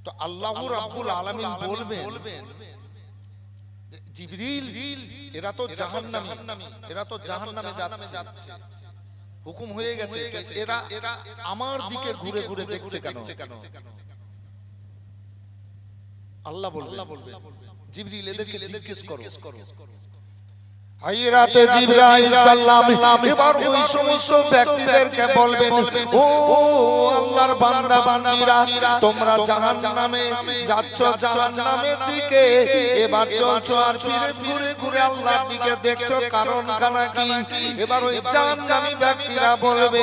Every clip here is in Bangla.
তো আল্লাহ রাব্বুল আলামিন বলবেন জিবরিল এরা তো জাহান্নামী, এরা তো জাহান্নামে যাচ্ছে, হুকুম হয়ে গেছে, এরা আমার দিকে ঘুরে ঘুরে দেখছে কেন? আল্লাহ বলবেন জিবরিল এদেরকে জিজ্ঞেস করো। হায়রাতে জিবরাইল সালাম এবার ওই সমস্ত ব্যক্তিদেরকে বলবেন, ও আল্লাহর বান্দা বান্দীরা, তোমরা জাহান্নামে যাচ্ছ, জাহান্নামের দিকে এবার চলছো আর ফিরে ঘুরে ঘুরে আল্লাহর দিকে দেখছো, কারণ খানা কি? এবার ওই জাহান্নামী ব্যক্তিরা বলবে,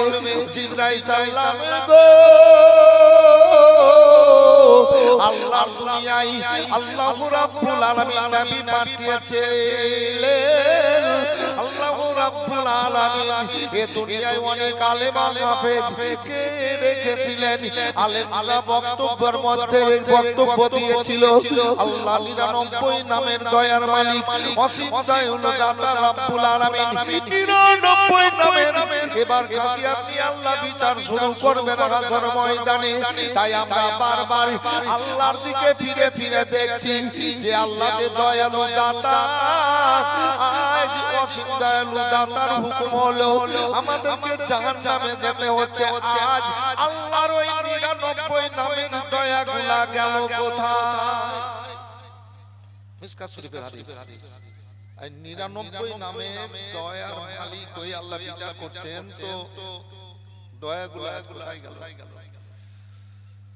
জিবরাইল সালাম গো, আল্লাহ দুনিয়ায় আল্লাহ রাব্বুল আলামিন নবী পাঠিয়েছিলেন। আল্লাহ রাব্বুল আলামিন এই দুনিয়ায় অনেক আলেম হাফেজকে রেখেছিলেন। আলেমরা বক্তব্যের মধ্যে বক্তব্য দিয়েছিল, আল্লাহ 99 নামের দয়ার মালিক, অসীম দয়ালু দাতা রাব্বুল আলামিন 99 নামের। এবার কাশিয়াতি আল্লাহ বিচার শুরু করবেন হাসর ময়দানে। তাই আমরা বারবার আল্লাহর দিকে ফিরে ফিরে দেখছি যে আল্লাহ যে দয়ালু দাতা, আজ অসীম দয়ালু দাতার হুকুম হলো আমাদেরকে জাহান্নামে যেতে হচ্ছে। আজ আল্লাহর ওই 99 নামের দয়াগুলা গেল কোথায়? মিশকাত শরীফের হাদিস, এই 99 নামের দয়ার মালিক ওই আল্লাহ বিচার করছেন, তো দয়াগুলা কোথায় গেল?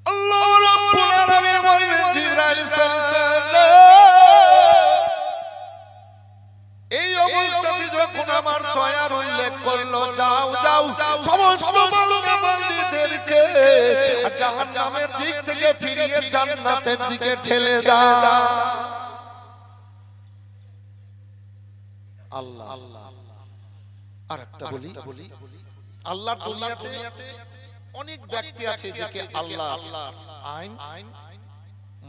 আল্লাহ রাব্বুল আলামিন বলেন জিবরাইল এই অবস্থাতে যখন আমার দয়ার উল্লেখ করলো, যাও যাও সমস্ত বান্দা বান্দীদেরকে জাহান্নামের দিক থেকে ফিরিয়ে জান্নাতের দিকে ঠেলে দাও। আল্লাহ আরেকটা বলি, আল্লাহর দুনিয়াতে অনেক ব্যক্তি আছে যাকে আল্লাহ আইন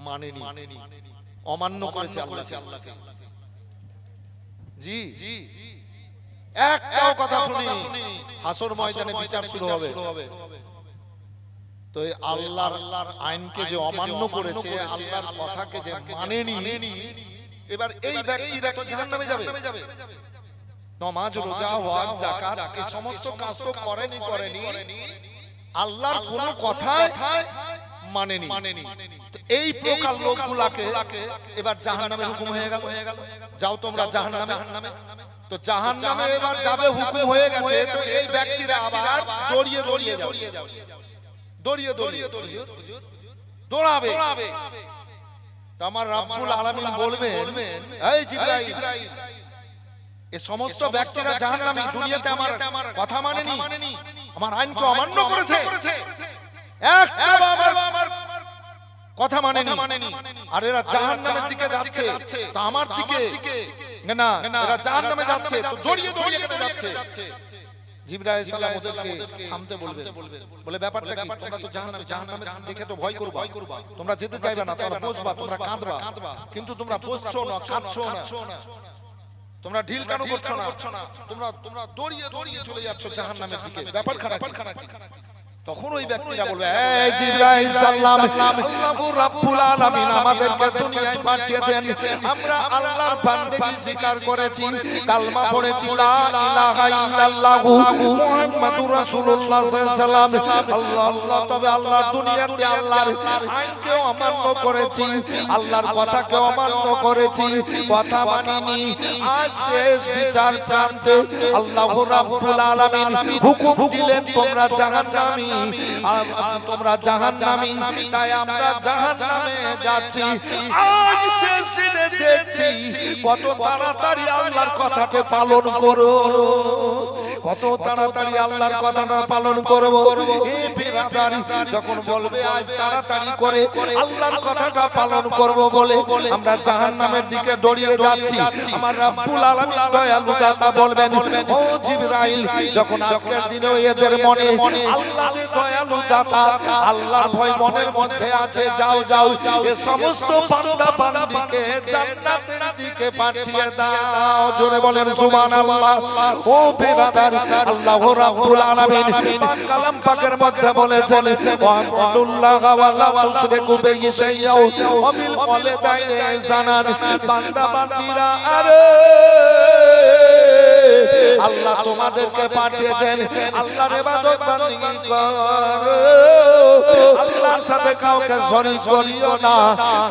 মানেনি, অমান্য করেছে আল্লাহকে। জি একটাও কথা শুনি, হাসর ময়দানে বিচার শুরু হবে। তো এই আল্লাহর আইনকে যে অমান্য করেছে, আল্লাহর কথাকে যে মানেনি, এবার এই ব্যক্তিরা তো জাহান্নামে যাবে। নামাজ, রোজা, হজ, যাকাত এই সমস্ত কাজ তো করেনি, আল্লাহর কোন কথাই মানেনি। এই প্রকার লোকগুলাকে এবার জাহান্নামে হুকুম হয়ে গেল, যাও তোমরা জাহান্নামে। তো জাহান্নামে এবার যাবে, হুকুম হয়ে গেছে। তো এই ব্যক্তিরা আবার দৌড়িয়ে দৌড়াবে। তো আমার রাব্বুল আলামিন বলবেন, এই জিবরাইল, এই সমস্ত ব্যক্তিরা জাহান্নামী, দুনিয়াতে আমার কথা মানেনি, আমার আইনকে অমান্য করেছে, একটাও আমার কথা মানেনি, আর এরা জাহান্নামের দিকে যাচ্ছে। তো আমার দিকে না, এরা জাহান্নামে যাচ্ছে, তো জড়িয়ে কেটে যাচ্ছে। জিবরাইল সালাম ওদেরকে থামতে বলবে, বলে ব্যাপারটা কি? তোমরা তো জাহান্নামে দেখে তো ভয় করবা, তোমরা যেতে চাইবে না, তোমরা বসবা, তোমরা কাঁদবা, কিন্তু তোমরা বসছো না, কাঁদছো না, তোমরা ঢিল কেন করছো না, তোমরা দৌড়িয়ে চলে যাচ্ছ জাহান্নামের দিকে। ব্যাপার খারাপ। তখন ওই ব্যক্তিরা বলবে, এই জিবরাইল সালাম, আল্লাহ রাব্বুল আলামিন আমাদেরকে দুনিয়ায় পাঠিয়েছেন, আমরা আল্লাহর বান্দেগি স্বীকার করেছি, কালমা পড়েছি, লা ইলাহা ইল্লাল্লাহু মুহাম্মাদুর রাসূলুল্লাহ সাল্লাল্লাহু আলাইহি ওয়াসাল্লাম। আল্লাহ, তবে আল্লাহর দুনিয়াতে আল্লাহর আইনকে অমান্য করেছি, আল্লাহর কথাকে অমান্য করেছি, কথা মানিনি। আজ শেষ বিচার জানতে আল্লাহ রাব্বুল আলামিন হুকুম দিলেন, তোমরা জাহান্নামী, তোমরা জাহান্নামী। তাই আমরা জাহান্নামে যাচ্ছি। আজ শেষ দিনে দেখছি কত তাড়াতাড়ি আল্লাহর কথাকে পালন করো, কত তাড়াতাড়ি আল্লাহর কথাটা পালন করব। এই বিরাদার যখন বলবে আজ তাড়াতাড়ি করে আল্লাহর কথাটা পালন করব বলে আমরা জাহান্নামের দিকে দৌড়িয়ে যাচ্ছি, আমার রাব্বুল আলামিন দয়ালু দাতা বলবেন, ও জিবরাইল, যখন আজকের দিনে এদের মনে আল্লাহ দয়ালু দাতা, আল্লাহর ভয় মনের মধ্যে আছে, যাও এই সমস্ত বান্দা বান্দীকে জান্নাতের দিকে পাঠিয়ে দাও। জোরে বলেন সুবহানাল্লাহ। ও বিরাদার, আল্লাহ রাব্বুল আলামিন কালাম পাকের মধ্যে বলে বলেছেন ওয়াকুল্লাহ ওয়ালা তুশরিকু বিহি শাইআ ওয়া বিল ওয়ালিদাইনি ইহসানান। বান্দা বান্দীরা আরে আল্লাহ তোমাদেরকে পাঠিয়েছেন আল্লাহর ইবাদত বন্দেগী করো, আল্লাহর সাথে কাউকে শরীক করিও না,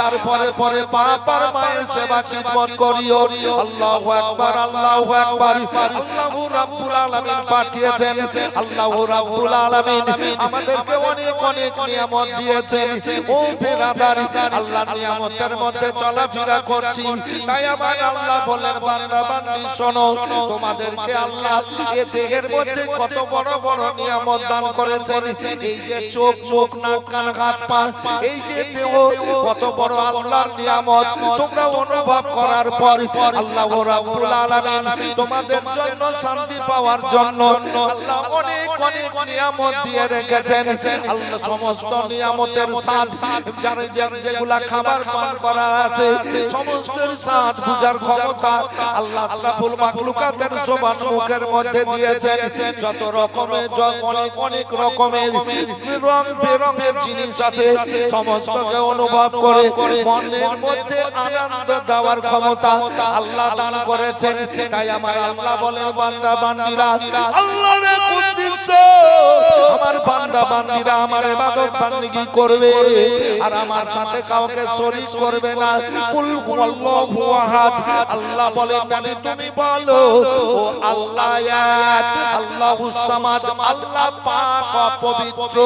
তারপরে পরে বাপ আর মায়ের সেবা খিদমত করিও। আল্লাহু আকবার, আল্লাহু আকবার। আল্লাহু রাব্বুল আলামিন পাঠিয়েছেন, আল্লাহু রাব্বুল আলামিন আমাদেরকে অনেক অনেক নিয়ামত দিয়েছেন। ও বেরাদার, আল্লাহর নিয়ামতের মধ্যে চলাফেরা করছি, তাই আমার আল্লাহ বলেন বান্দা বান্দি শোনো, তোমাদেরকে আল্লাহ এই দেহের মধ্যে কত বড় বড় নিয়ামত দান করেছেন। এই যে চোখ, চোখ, নাক, কান, হাত, পা, এই যে দেহ, কত বড় আল্লাহর নিয়ামত। তোমরা অনুভব করার পর আল্লাহ রাব্বুল আলামিন তোমাদের জন্য শান্তি পাওয়ার জন্য আল্লাহ অনেক অনেক নিয়ামত দিয়ে রেখেছেন। আল্লাহ সমস্ত নিয়ামতের স্বাদ, যেগুলা খাবার পান করা আছে, সমস্ত স্বাদ বুঝার ক্ষমতা আল্লাহ আশরাফুল মাখলুকাতের জবান মুখের মধ্যে দিয়েছেন। যত রকমের অনেক অনেক রকমের রং বেরঙের জিনিস আছে, সমস্তকে অনুভব করে মনের মধ্যে আনন্দ দেওয়ার ক্ষমতা আল্লাহ দান করেছেন। তাই আমার আল্লাহ বলেন বান্দা বান্দীরা আল্লাহর উদ্দেশ্যে আমার বান্দা বান্দীরা আমার ইবাদত বন্দেগী করবে আর আমার সাথে কাউকে শরীক করবে না। কুল হুয়াল্লাহু আহাদ। আল্লাহ বলেন নবী তুমি বলো ও আল্লাহ এক, আল্লাহুস সামাদ, আল্লাহ পাক পবিত্র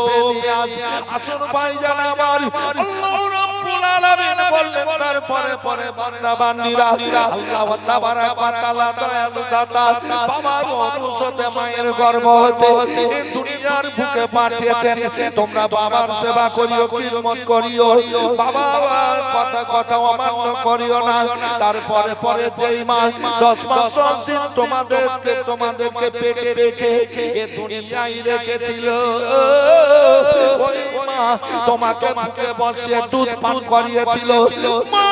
বেনিয়াজ। আসুন ভাইজান আমার, আল্লাহ রাব্বুল আলামিন বললেন তারপরে পরে বান্দা বান্দীরা আল্লাহ তাবারাক ওয়া তাআলা দয়ালু দাতা বাবার অনুসতে মায়ের গর্ভ হতে এই দুনিয়ার বুকে পাঠিয়েছেন। তোমরা বাবার সেবা করিও, খিদমত করিও, বাবার কথা অমান্য করিও না। তারপরে পরে যেই মা 10 মাস 10 দিন তোমাদেরকে পেটে রেখে এ দুনিয়ায় রেখেছিল, ওই মা তোমাকে মুখে বসিয়ে দুধ পান করিয়েছিল। মা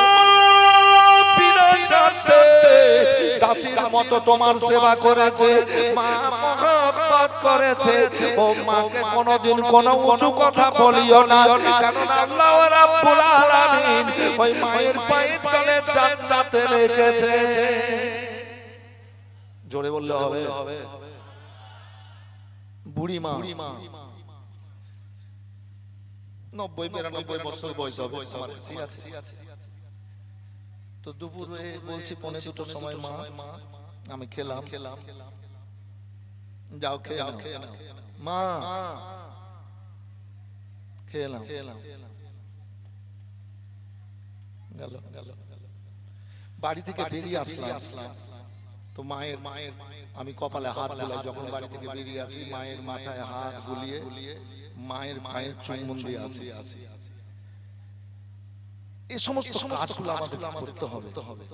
দাসীর মতো তোমার সেবা করেছে, মা মহব্বত করেছে। ও মাকে কোনোদিন কোনো উঁচু কথা বলিও না, কারণ আল্লাহ রাব্বুল আলামিন ওই মায়ের পায়ের তলে জান্নাতে রেখেছে। জোরে বললে হবে। বুড়ি মা 90-92 বছর বয়স হবে আমার, ঠিক আছে। তো দুপুরে বলছি 1:45 সময় মা আমি খেলাম, যাও খেয়ে নাও মা, খেলাম গেল বাড়ি থেকে বেরিয়ে আসলাম। তো মায়ের আমি কপালে হাত বুলাই, যখন বাড়ি থেকে বেরিয়ে আসি মায়ের মাথায় হাত বুলিয়ে মায়ের পায়ের চুম্বন দিয়ে আসি। এই সমস্ত কাজগুলো আমাদের করতে হবে।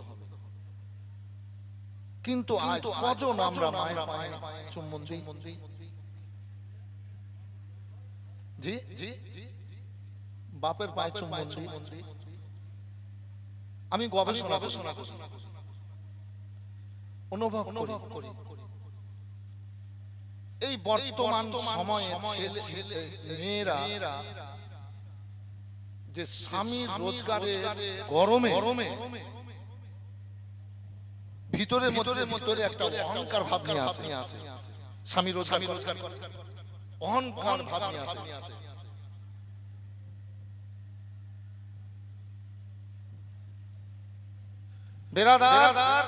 কিন্তু আজ কজন আমরা মায়ের পায়ে চুম্বন দিই? জি বাপের পায়ে চুম্বন দিই। আমি গবেষণা অনুভব করি এই বর্তমান সময়ে ছেলে মেয়েরা যে স্বামীর রোজগারে গরমে ভিতরে একটা অহংকার ভাব নিয়ে আসে। স্বামী রোজগার অহংকার ভাব নিয়ে আসে। বেরাদার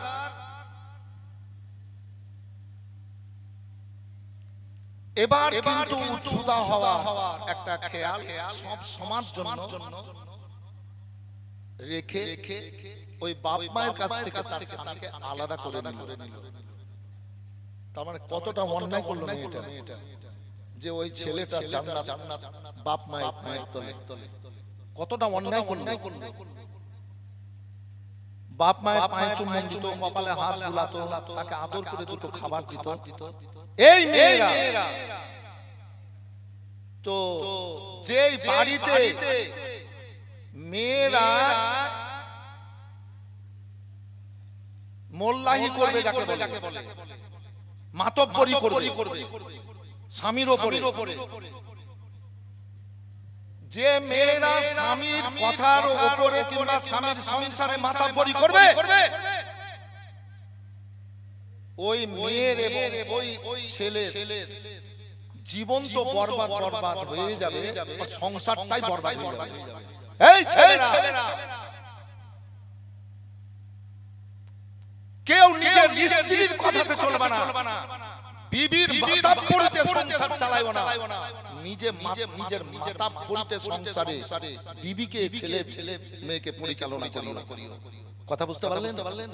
এবার কিন্তু উচ্ছুদা হওয়া একটা খেয়াল সব সমাজ জন্য রেখে ওই বাপ মায়ের কাছ থেকে তার স্বামীকে আলাদা করে নিল। তার মানে কতটা অন্যায় করলো মেয়েটা, যে ওই ছেলেটা জান্নাত বাপ মায়ের তলে। কতটা অন্যায় করলো। বাপ মায়ের পায়ে চুম্বন দিত, কপালে হাত বুলাতো, তাকে আদর করে দুটো খাবার দিত। এই মেয়েরা তো যেই বাড়িতে মেয়েরা মোল্লাহি করবে, যাকে বলে মাতব্বরি করবে স্বামীর উপরে, যে মেয়েরা স্বামীর কথার উপরে কিংবা স্বামীর সংসারে মাতাব্বরি করবে, ওই মেয়ের এবং ওই ছেলের জীবন তো বরবাদ হয়ে যাবে, সংসারটাই বরবাদ হয়ে যাবে। এই ছেলেরা কেউ নিজের স্ত্রীর কথাতে চলবে না, বিবির মাতাব্বরিতে সংসার চালাইও না, নিজের মাতাব্বরিতে সংসারে বিবিকে ছেলে মেয়েকে পরিচালনা করিও। কথা বুঝতে পারলেন?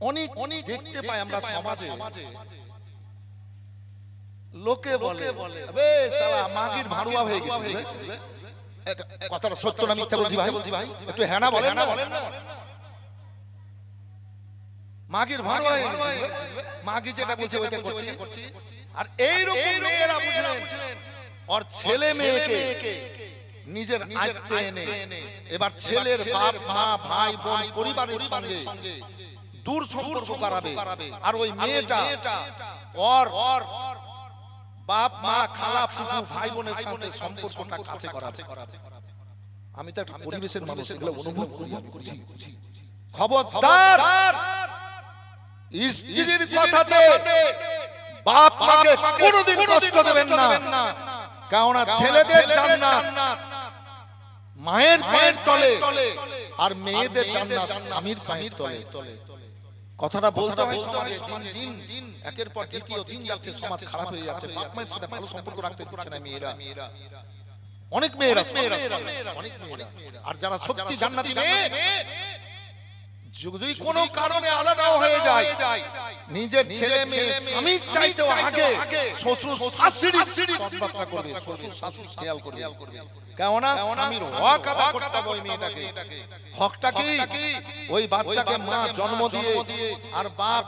অনেক দেখতে পাই আমরা সমাজে, লোকে বলে আবে শালা মাগির ভাড়ুয়া হয়ে গেছে। কথাটা সত্য না মিথ্যা বলছি ভাই? একটু হ্যাঁ না বলেন না। মাগির ভাড়ুয়া হয়ে গেছে, মাগি যেটা বলছে ওইটা করছি। আর এই রকম মেয়েরা বুঝলেন আর ছেলে মেয়েকে নিজের আয়ত্তে এনে এবার ছেলের বাপ মা ভাই বোন পরিবারের সঙ্গে দূর সম্পর্ক করাবে। আর ওই মেয়েটা ওর বাপ মা খালা ফুফু ভাই বোনের সাথে সম্পর্কটা কাছে করাবে। আমি তো একটা পরিবেশের মানুষ, এগুলো অনুভব করি। খবরদার স্ত্রীর কথাতে বাপ মাকে কোনোদিন কষ্ট দেবেন না, কারণ ছেলেদের জান্নাত মায়ের পায়ের তলে আর মেয়েদের জান্নাত স্বামীর পায়ের তলে। কথাটা বলতে হয় সমাজে দিন একের পর দ্বিতীয় দিন যাচ্ছে, সমাজ খারাপ হয়ে যাচ্ছে, বাপ মায়ের সাথে ভালো সম্পর্ক রাখতে পারছে না মেয়েরা, অনেক মেয়েরা। আর যারা সত্যি জান্নাতি মেয়ে যদি কোনো কারণে আলাদাও হয়ে যায়, নিজের ছেলে মেয়ে স্বামীর চাইতেও আগে শ্বশুর শাশুড়ির কথাবার্তা করবে, শ্বশুর শাশুড়ি খেয়াল করবে। কেননা স্বামীর হক আদা করতে হবে ওই মেয়েটাকে। হকটা কি? ওই বাচ্চাকে মা জন্ম দিয়ে আর বাপ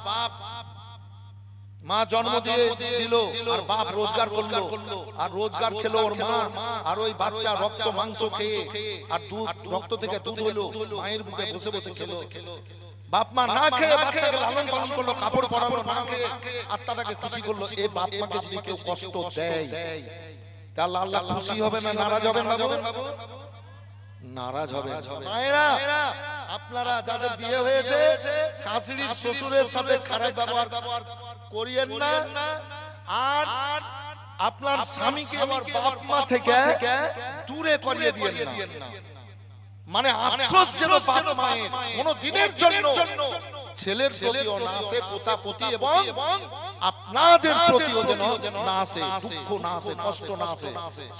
মা জন্ম দিয়ে দিল আর বাপ রোজগার করলো আর রোজগার খেলো ওর মা, আর ওই বাচ্চা রক্ত মাংস খেয়ে আর দুধ রক্ত থেকে দুধ হলো, মায়ের বুকে বসে বসে খেলো। বাপ মা না খেয়ে বাচ্চাকে লালন পালন করলো, কাপড় পরালো না খেয়ে, আত্মাটাকে খুশি করলো। এই বাপ মাকে যদি কেউ কষ্ট দেয় তাহলে আল্লাহ খুশি হবে না নারাজ হবে না? নারাজ হবে। মায়েরা আপনারা যাদের বিয়ে হয়েছে শাশুড়ি শ্বশুরের সাথে খারাপ ব্যবহার করিয়েন না, আর আপনার স্বামীকে আমার বাপ মা থেকে দূরে করিয়ে দিয়েন না। মানে আফসোস যেন বাপ মায়ের কোন দিনের জন্য ছেলের প্রতিও না আসে, পোষাপতি এবং আপনাদের প্রতিও যেন না আসে, দুঃখ না আসে, কষ্ট না আসে,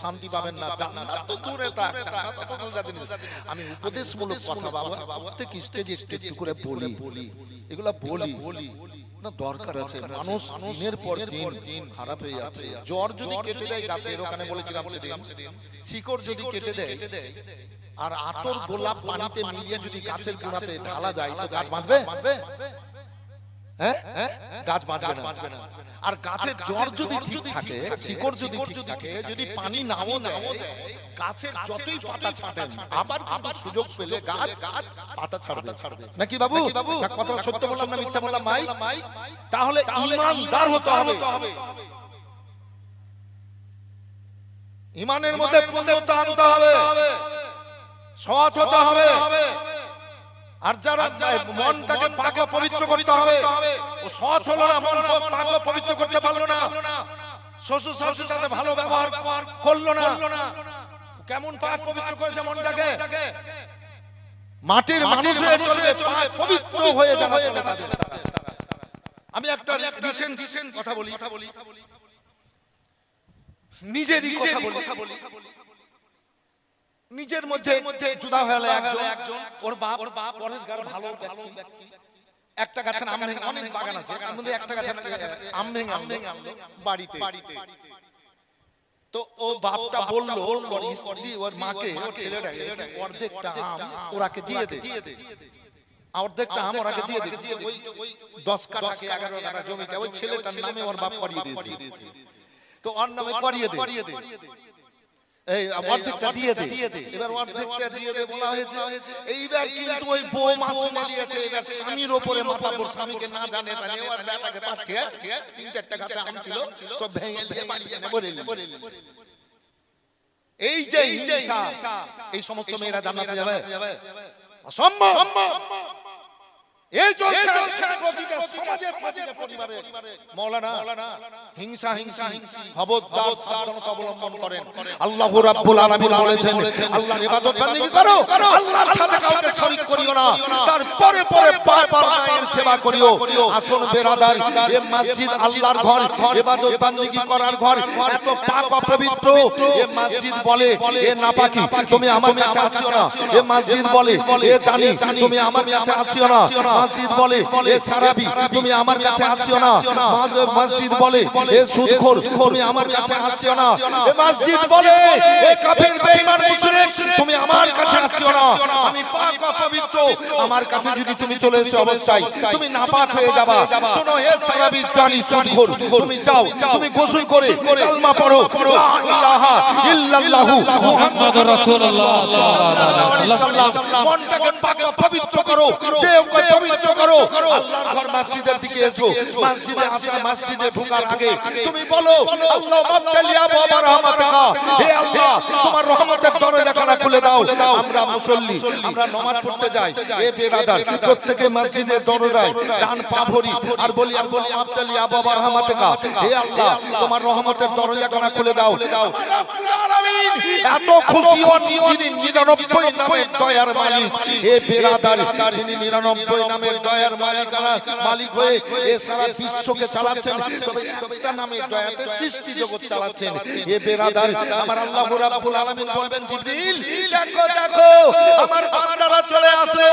শান্তি পাবেন না। জান্নাত তো দূরে থাক, জান্নাত তো সোজা জিনিস। আমি উপদেশমূলক কথা বাবা প্রত্যেক স্টেজে করে বলি, এগুলা বলি না, দরকার আছে। মানুষ দিনের পর দিন খারাপ হয়ে যাচ্ছে। জ্বর যদি কেটে দেয় গাছের, ওখানে বলেছিলাম সেদিন, শিকড় যদি কেটে দেয় আর আতর গোলাপ পানিতে মিলিয়ে যদি গাছের গোড়াতে ঢালা যায় তো গাছ বাঁচবে? হ্যাঁ, গাছ বাঁচবে না। আর গাছের জ্বর যদি ঠিক থাকে, শিকড় যদি ঠিক থাকে, যদি পানি নাও দেয়, গাছের যতই পাতা ছাড়েন আবার সুযোগ পেলে গাছ পাতা ছাড়বে নাকি বাবু? কথা সত্য বললাম না মিথ্যা বললাম ভাই? তাহলে ঈমানদার হতে হবে, ঈমানের মধ্যে পূর্ণতা আনতে হবে, সৎ হতে হবে। আর যারা মনটাকে পাক পবিত্র করতে হবে, ও সৎ হলো না, মন পাক পবিত্র করতে পারলো না, শ্বশুর শাশুড়ির সাথে ভালো ব্যবহার করলো না, কেমন পাক পবিত্র করেছে মনটাকে? মাটির মানুষ হয়ে চলবে, পাক পবিত্র হয়ে যাবে। আমি একটা রিসেন্ট কথা বলি, নিজেরই কথা বলি। নিজের মধ্যে জুদা হয়ে গেল একজন, ওর বাপ পরেশগার ভালো ব্যক্তি, একটা গাছের আম ভেঙে, অনেক বাগান আছে, তার মধ্যে একটা গাছের আম ভেঙে আনলো বাড়িতে। তো ও বাপটা বললো ওর স্ত্রী ওর মাকে, ছেলেটাকে অর্ধেকটা আম ওরাকে দিয়ে দে, অর্ধেকটা আম ওরাকে দিয়ে দে। ওই 10 কাঠা 11 কাঠা জমিটা ওই ছেলেটার নামে ওর বাপ করিয়ে দিয়েছে। তো ওর নামে করিয়ে দে, এই অর্ধেকটা দিয়ে দে। এবার অর্ধেকটা দিয়ে দে বলা হয়েছে। এইবার কিন্তু ওই বউ মাছ নিয়েছে, এবার স্বামীর উপরে মাথা পড়ে, স্বামীকে না জানে তাহলে ওর বেটাকে পাঠিয়ে 3-4টা গাছে আম ছিল সব ভেঙে দিয়ে বাড়ি এনে বলে। এই যে হিংসা, এই সমস্ত মেয়েরা জান্নাতে যাবে? অসম্ভব। এই চলছে প্রতিটা সমাজে প্রতিটা পরিবারে। মাওলানা হিংসা খবরদার সাবধানতা অবলম্বন করেন। আল্লাহ রাব্বুল আলামিন বলেছেন, আল্লাহর ইবাদত বান্দেগি করো, আল্লাহর সাথে কাউকে শরীক করিও না, তারপরে মায়ের সেবা করিও। আসুন বেরাদার, এই মসজিদ আল্লাহর ঘর, ইবাদত বান্দেগি করার ঘর, এত পাক পবিত্র। এই মসজিদ বলে এ নাপাকি, তুমি আমার কাছে আসিও না। এই মসজিদ বলে এ জানি, তুমি আমার কাছে আসিও না। মসজিদ বলে এ সারাবি, তুমি আমার কাছে আসিও না। মসজিদ বলে এ সুদখোর, তুমি আমার কাছে আসিও না। এ মসজিদ বলে এ কাফের বেঈমান মুশরিক, তুমি আমার কাছে আসিও না। আমি পাক ও পবিত্র, আমার কাছে যদি তুমি চলে এসো অবস্থায় তুমি নাপাক হয়ে যাবা। শোনো হে সারাবি জানি সুদখোর, তুমি যাও, তুমি গোসল করে কালমা পড়ো, লা ইলাহা ইল্লাল্লাহু মুহাম্মাদুর রাসূলুল্লাহ সাল্লাল্লাহু আলাইহি ওয়াসাল্লাম। মনটাকে পাক ও পবিত্র করো, দেহকে পবিত্র করো। আল্লাহর ঘর মসজিদের দিকে এসো, মসজিদে আসা, মসজিদে ঢোকার আগে তুমি বলো আল্লাহ মাক্কালিয়া বাবা রহমাতুকা, হে আল্লাহ তোমার রহমতের দরজাখানা খুলে দাও। আমরা মুসল্লি, আমরা নামাজ পড়তে যাই, এ বেরাদার প্রত্যেককে মসজিদের দরজায় ডান পা ভরি আর বলি আল্লাহ মাক্কালিয়া বাবা রহমাতুকা, হে আল্লাহ তোমার রহমতের দরজাখানা খুলে দাও। এত খুশি হন যিনি 99 নামের দয়ার মালিক। হে বেরাদার, যিনি 99 নামের দয়ার মালিক হয়ে এ সারা বিশ্বকে চালাচ্ছেন, তবে একটা নামের দয়াতে সৃষ্টি জগৎ চালাচ্ছেন। হে বেরাদার, আমার আল্লাহ রাব্বুল আলামিন বলবেন জিবরিল দেখো দেখো আমার বান্দারা চলে আসলো,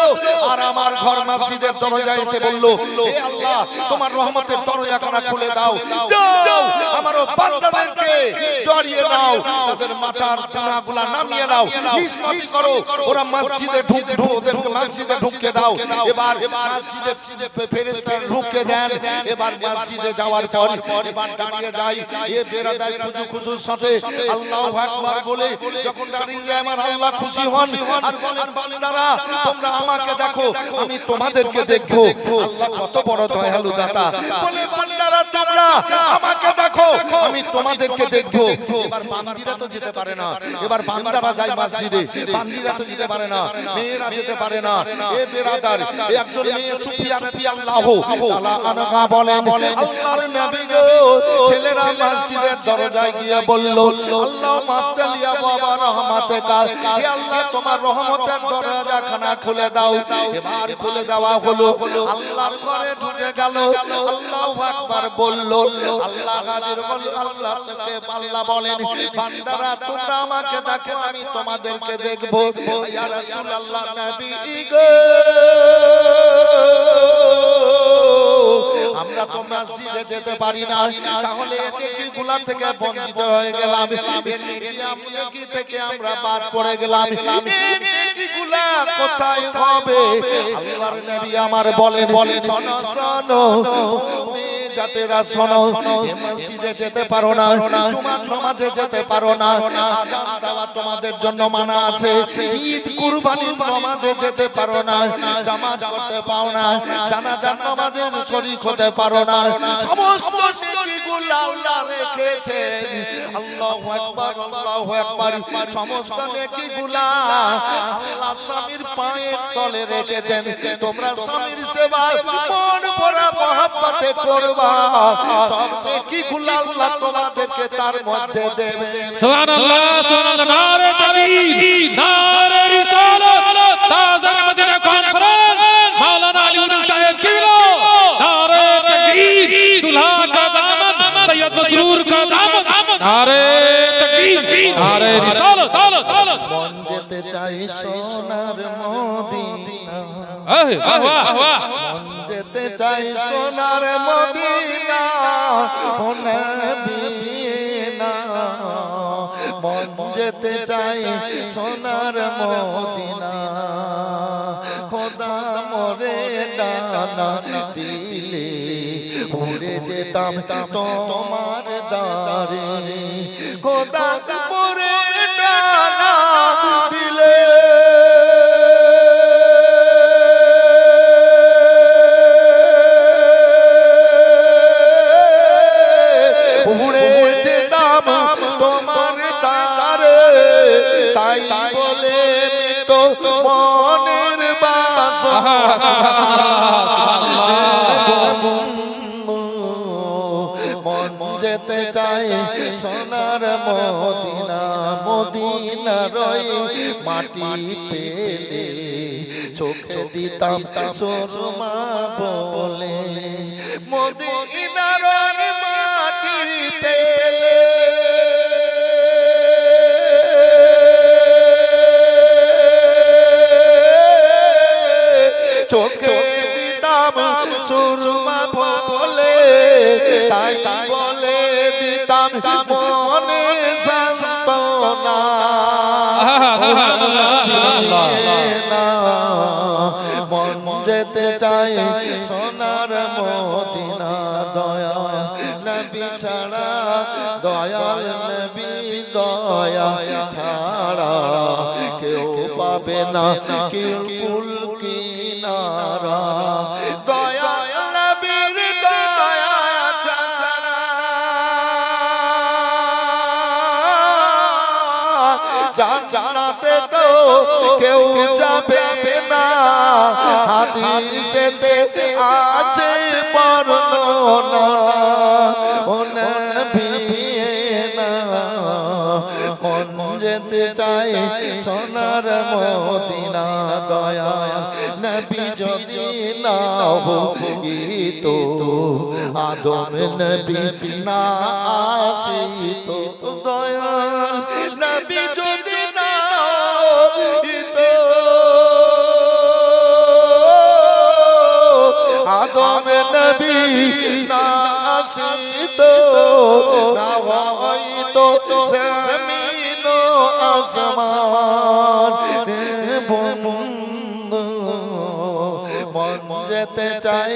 আর আমার ঘর মসজিদের দরজায় এসে বলল হে আল্লাহ তোমার রহমতের দরজাখানা খুলে দাও। যাও আমার বান্দাদেরকে জড়িয়ে নাও, তাদের মাথার গুনাহগুলো নামিয়ে নাও, নিষ্পাতি করো, ওরা মসজিদে ওদেরকে মসজিদে ঢুকতে দাও। এবার মসজিদে ফেরেশতারা ঢুকে দেন। এবার মসজিদে যাওয়ার পর এবার দাঁড়িয়ে যাই, এ বেরাদার খুশুর সাথে আল্লাহু আকবার বলে যখন দাঁড়িয়ে যায় আমার আল্লাহ খুশি হন আর বলেন বান্দারা তোমরা আমাকে দেখো, আমি তোমাদেরকে দেখবো। আল্লাহ কত বড় দয়ালু দাতা, বলে বান্দারা তোমরা আমাকে দেখো, আমি তোমাদেরকে দেখবো। এবার বান্দিরা তো যেতে পারে না, এবার বান্দারা যায় মসজিদে, বান্দিরা তো যেতে পারে না, মেয়েরা যেতে পারে না। এ বেরাদার, একজন মেয়ে সুফিয়া রাদিয়াল্লাহু তাআলা আনহা বলেন আল্লাহর নবী গো, ছেলেরা মসজিদের দরজায় গিয়ে বলল আল্লাহ মাক্কালিয়া বাবা রহমাতুকা, হে আল্লাহ তোমার রহমতের দরজাখানা খুলে দাও। এবার খুলে দেওয়া হলো, আল্লাহর ঘরে ঢুকে গেল। আল্লাহু আকবার বলল, আল্লাহ হাজির বল। আল্লাহ থেকে আল্লাহ বলেন বান্দারা তোমরা আমাকে দেখো, আমি তোমাদেরকে দেখবো। ইয়া রাসূলুল্লাহ নবী গো, আমরা তো মসজিদে যেতে পারি না, তাহলে এই গুলা থেকে বঞ্চিত হয়ে গেলাম, এই থেকে আমরা বাদ পড়ে গেলাম। এই গুলা কোথায় হবে? আল্লাহর নবী আমার বলেন শোনো শোনো জাতেরা শোনো, মসজিদে যেতে পারো না, জুমার নামাজে যেতে পারো না, আযান দেওয়া তোমাদের জন্য মানা আছে, ঈদ কুরবানির নামাজে যেতে পারো না, জামাত করতে পাও না, জানাজার নামাজে শরীক হতে পারো না। সমস্ত নেকিগুলো আল্লাহ রেখেছেন। আল্লাহু আকবার আল্লাহু আকবার। সমস্ত নেকিগুলো আল্লাহ স্বামীর পায়ের তলে রেখেছেন। তোমরা স্বামীর সেবা মন ভরা মহব্বতে করবা, সব নেকিগুলো আল্লাহ তোমাদেরকে তার মধ্যে দেবে। সুবহানাল্লাহ সুবহানাল্লাহ। নারে তাকবীর, নারে রিসালাত, তাজা মদিনা কনফারেন্স মাওলানা আলী সাহেব ছিল। নারে তাকবীর, দুলহা কা দামন সৈয়দ মসরুর কা দামন। নারে তাকবীর, নারে রিসালাত। মন যেতে চাই সোনার মদিনা, বাহ বাহ বাহ। মন যেতে চাই সোনার মদিনা, ও নবীনা মন যেতে চাই সোনার মদিনা। খোদা মোরে ডানা দিলে উড়ে যেতাম তোমার দারে, খোদা মোরে ডানা দিলে উড়ে যেতাম তোমার দারে। তো মনের বাসনা মন যেতে চায় সোনার মদিনা মদিনা রই মাটি পেলে চোখে দিতাম সুরমা বলে মদিনা রই মাটি পেলে চোখে দিতাম সুরমা বলে তাই বলে দিতাম মনে সান্তনা মন যেতে চায় সোনার মদিনা দয়া নবী ছাড়া দয়াল নবী দয়া ছাড়া কেউ পাবে না কেউ কুল কিনারা দয়া নবীর দয়া ছাড়া জানাতে তো কেউ যাবে না হাদিসেতে আছে বর্ণনা ও নবী না মন যেতে চায় সোনার মদিনা দয়া নবী যদি না হইত আদম নবী না আসিত দয়াল নবী যদি না হইত আদম নবী না আসিত না হইত জমিন ও আসমান মন যেতে চায়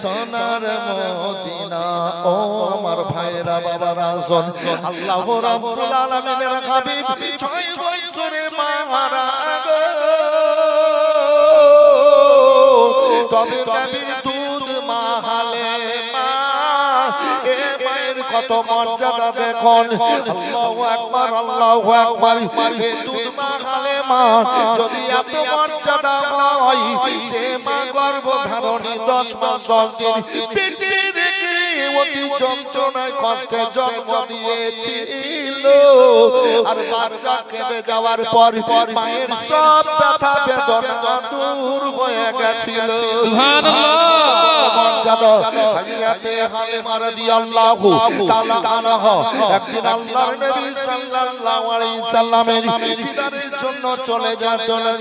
সোনার মদিনা ও আমার ভাইরা বাবারা শোন আল্লাহ রাব্বুল আলামিনের হাবিব 6 বছরে মারা গো তবে নবীর দুধ মাহালে মা এ মায়ের কত মর্যাদা দেখুন আল্লাহু আকবার আল্লাহু আকবার এ দুধ মাহালে মা যদি এত মর্যাদা হয় যে মা গর্ভধারণী 10 মাস 10 দিন পেটে রেখে অতি যন্ত্রণায় কষ্টে জন্ম দিয়েছিল আর বাচ্চা কেঁদে যাওয়ার পর মায়ের সব ব্যথা বেদনা দূর হয়ে গেছিল সুবহানাল্লাহ মর্যাদা হযরতে হালিমা রাদিয়াল্লাহু তাআলা আনহা একদিন আল্লাহর নবী সাল্লাল্লাহু আলাইহি সাল্লামের দিদারের জন্য চলে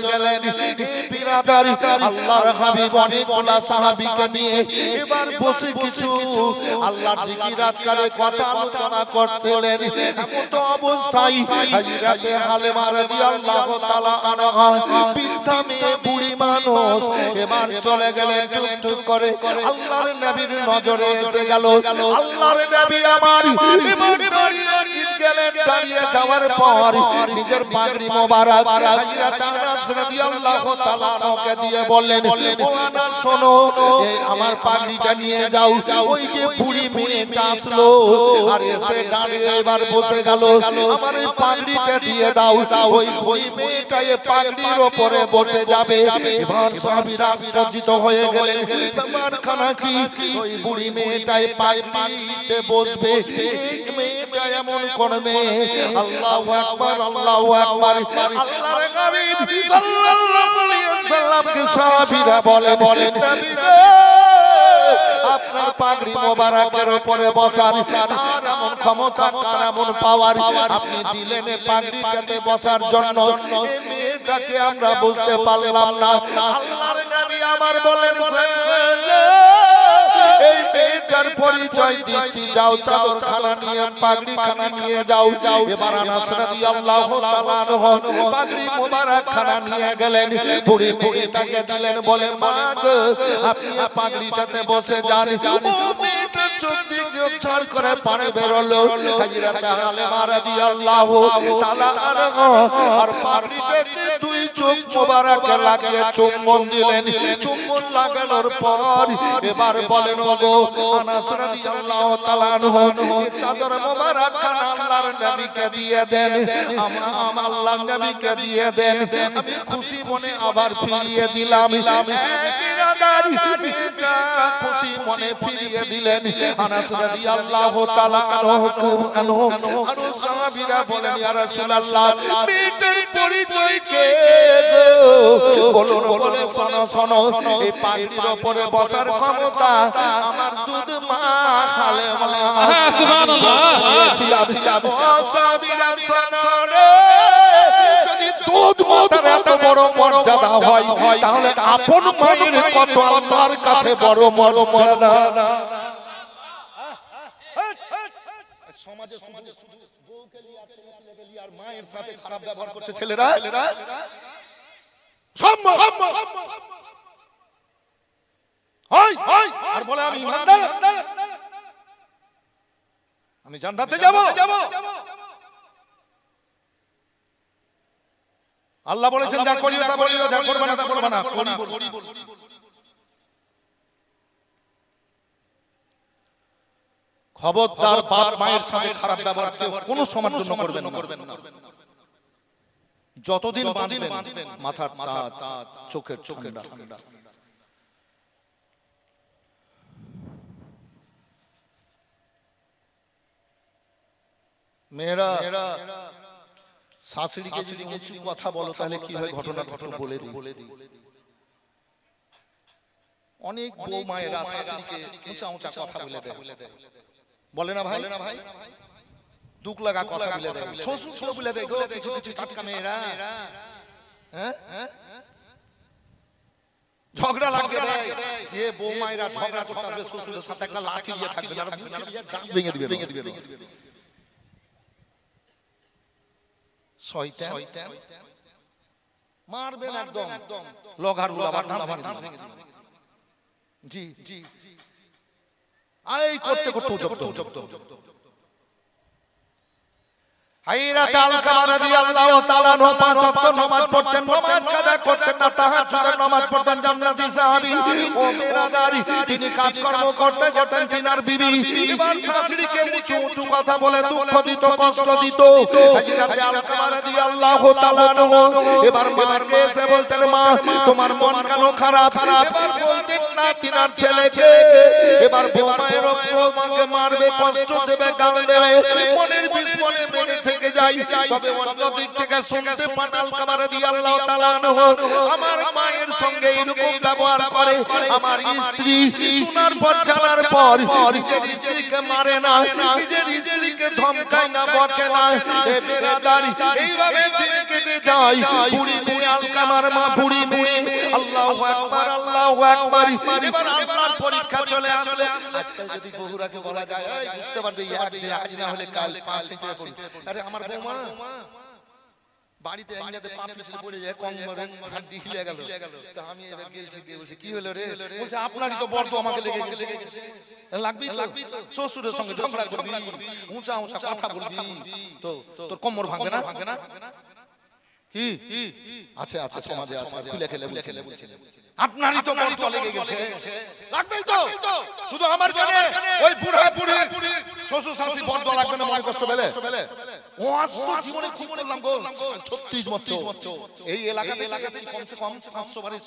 গেলেন বিরাদার আল্লাহর হাবিব অনেকগুলা সাহাবীকে নিয়ে এবার বসে কিছু আল্লাহর জিকির আজকারে কথা আলোচনা করতেলেন এমন তো অবস্থায় হযরতে হালিমা রাদিয়াল্লাহু তাআলা আনহা বৃদ্ধা মেয়ে বুড়ি মানুষ এবার চলে গেলেন টুক করে আল্লাহর নবীর নজরে এসে গেল আল্লাহর নবী আমার এবার দাঁড়িয়ে গেলেন দাঁড়িয়ে যাওয়ার পর নিজের পাগড়ি মোবারক হযরত আনাস রাদিয়াল্লাহু তাআলা আনহুকে দিয়ে বললেন ও আনাস শোনো এই আমার পাগড়িটা নিয়ে যাও ওই যে বুড়ি মেয়েটা আসলো আর এসে দাঁড়িয়ে এবার বসে গেল আমার এই পাগড়িটা দিয়ে দাও ওই বুড়ি মেয়েটা এই পাগড়ির উপরে বসে যাবে এবার সাহাবীরা আশ্চর্যিত হয়ে গেলেন ব্যাপার খানা কি ওই বুড়ি মেয়েটা এই পাগড়িতে বসবে এই মেয়েটা এমন কোন মেয়ে আল্লাহু আকবার আল্লাহু আকবার আল্লাহর হাবিব সাল্লাল্লাহু আলাইহি ওয়াসাল্লামকে সাহাবীরা বলেন নবী আপনার পাগড়ি মোবারকের উপরে বসার তার এমন ক্ষমতা তার এমন পাওয়ার আপনি দিলেন পাগড়িটাতে বসার জন্য এই মেয়েটাকে আমরা বুঝতে পারলাম না আল্লাহর নবী আমার বলেন এই মেয়েটার পরিচয় দিচ্ছি যাও চাদর খানা নিয়ে পাগড়ি খানা নিয়ে যাও এবার আনাস রাদিয়াল্লাহু তাআলা আনহু পাগড়ি মোবারক খানা নিয়ে গেলেন বুড়ি মেয়েটাকে দিলেন বলে মা গো আপনি পাগড়িটাতে বসে যান ও মেয়েটা চোখ দিয়ে ছল করে পানি বেরোলো হযরত হালিমা রাদিয়াল্লাহু তাআলা আনহা আর পাগড়িটাতে দুই চোখ চোখ মোবারক লাগিয়ে চুম্বন দিলেন। চুম্বন লাগানোর পর এবার বলেন ওগো আনাস রাদিয়াল্লাহু তাআলা আনহু চাদর মোবারক খানা আল্লাহর নবীকে দিয়ে দেন, আমার আল্লাহর নবীকে দিয়ে দেন। আমি খুশি মনে আবার ফিরিয়ে দিলাম। খুশি মনে ফিরিয়ে দিলেন। আনাস রাদিয়াল্লাহু তাআলা আনহু আর সাহাবীরা বলেন ইয়া রাসূলুল্লাহ মেয়েটার পরিচয় কে গো? বলুন বলে শোনো শোনো, এই পাগড়ির উপরে বসার ক্ষমতা আমার দুধ মা হালেমা। সুবহানাল্লাহ। সাহাবীরা শোনো রে, যদি দুধ মাতার এত বড় মর্যাদা হয় তাহলে আপন মায়ের কত আল্লাহর কাছে বড় মর্যাদা। সমাজে শুধু বউকে নিয়ে আর ছেলেকে নিয়ে আর মায়ের সাথে খারাপ ব্যবহার করছে ছেলেরা। আর বলে আমি ইমানদার, আমি জান্নাতে যাব। আল্লাহ বলেছেন যা করিও তা করিও, যা করবে না তা করবে না। খবরদার বাপ মায়ের সাথে খারাপ ব্যবহার কেউ কোনো সময়ের জন্য করবেন না। যতদিন বাঁধবেন মাথার তাত, চোখের ঠান্ডা। মেয়েরা শাশুড়িকে যদি কিছু কথা বলো তাহলে কি হয় ঘটনা বলে দিই। অনেক বউ মায়েরা শাশুড়িকে উঁচা উঁচা কথা বলে দেয়, বলে না ভাই? 2 লাগা কথা বলে দেয়, শ্বশুর বলে দেয় গো কিছু কিছু টাটকা মেয়েরা। হ্যাঁ, ঝগড়া লাগবে যে বউ মায়েরা ঝগড়া করতে শ্বশুরের সাথে একটা লাঠি দিয়ে থাকবে আর ভেঙে দিবে। শয়তান মারবেন একদম লগার উলাবার ধান ভেঙে দিবে। জি এই করতে জব্দ। হাইরাত আল-কামা রাদিয়াল্লাহু তাআলা নো 5 ওয়াক্ত নামাজ পড়তেন, নামাজ কাজা করতেন না, তাহাজ্জুদের নামাজ পড়তেন। জান্নাতি সাহাবী ও মেরাদারি তিনি কাজকর্ম করতে যেতেন তিনার বিবি। এবার শাশুড়িকে উঁচু কথা বলে দুঃখ দিত, কষ্ট দিত। হাইরাত আল-কামা রাদিয়াল্লাহু তাআলা এবার মাকে এসে বলছেন মা তোমার মন কেন খারাপ? এবার বলতেন না তিনার ছেলেকে এবার বউমায়ের উপর মাকে মারবে, কষ্ট দেবে, গাল দেবে, মনের বিষ মনে মেরে থেকে যাই। তবে অন্য দিক থেকে শুনতে পান আল-কামা রাদিয়াল্লাহু তাআলা আনহু আমার মায়ের সঙ্গে এরকম ব্যবহার করে। আমার স্ত্রী শোনার পর জানার পর নিজের স্ত্রীকে মারে না, নিজের স্ত্রীকে ধমকায় না, বকে না। এ বেরাদারি এইভাবে দিন কেটে যায়। বুড়ি মেয়ে আল-কামার মা বুড়ি মেয়ে। আল্লাহু আকবার, আল্লাহু আকবার। এবার আল্লাহর পরীক্ষা চলে আসলে আজকাল যদি বহুরাকে বলা যায় এই বুঝতে পারবে আজ না হলে কাল 5 থেকে পড়ি। আরে আমার বৌমা বাড়িতে আইনাতে পা পিছলে পড়ে যায়, কম হাড্ডি হিলে গেল। তো আমি এবার গেলছি দিয়ে বলছি কি হলো রে? বলছে আপনারই তো বড় আমাকে লেগে গেছে। লাগবি তো শ্বশুরের সঙ্গে ঝগড়া করবি, উঁচা কথা বলবি তো তোর কোমর ভাঙবে না? কি আছে সমাজে আছে, খুলে খেলে বলছে আপনারই তো বড় লেগে গেছে। লাগবেই তো শুধু আমার জানে ওই বুড়া বুড়ি শ্বশুর শাশুড়ি বড় লাগবে না, মনে কষ্ট পেলে ও আজ তো জীবনে খুব করলাম গো 36 বছর এই এলাকাতে কমসে কম 500 বারের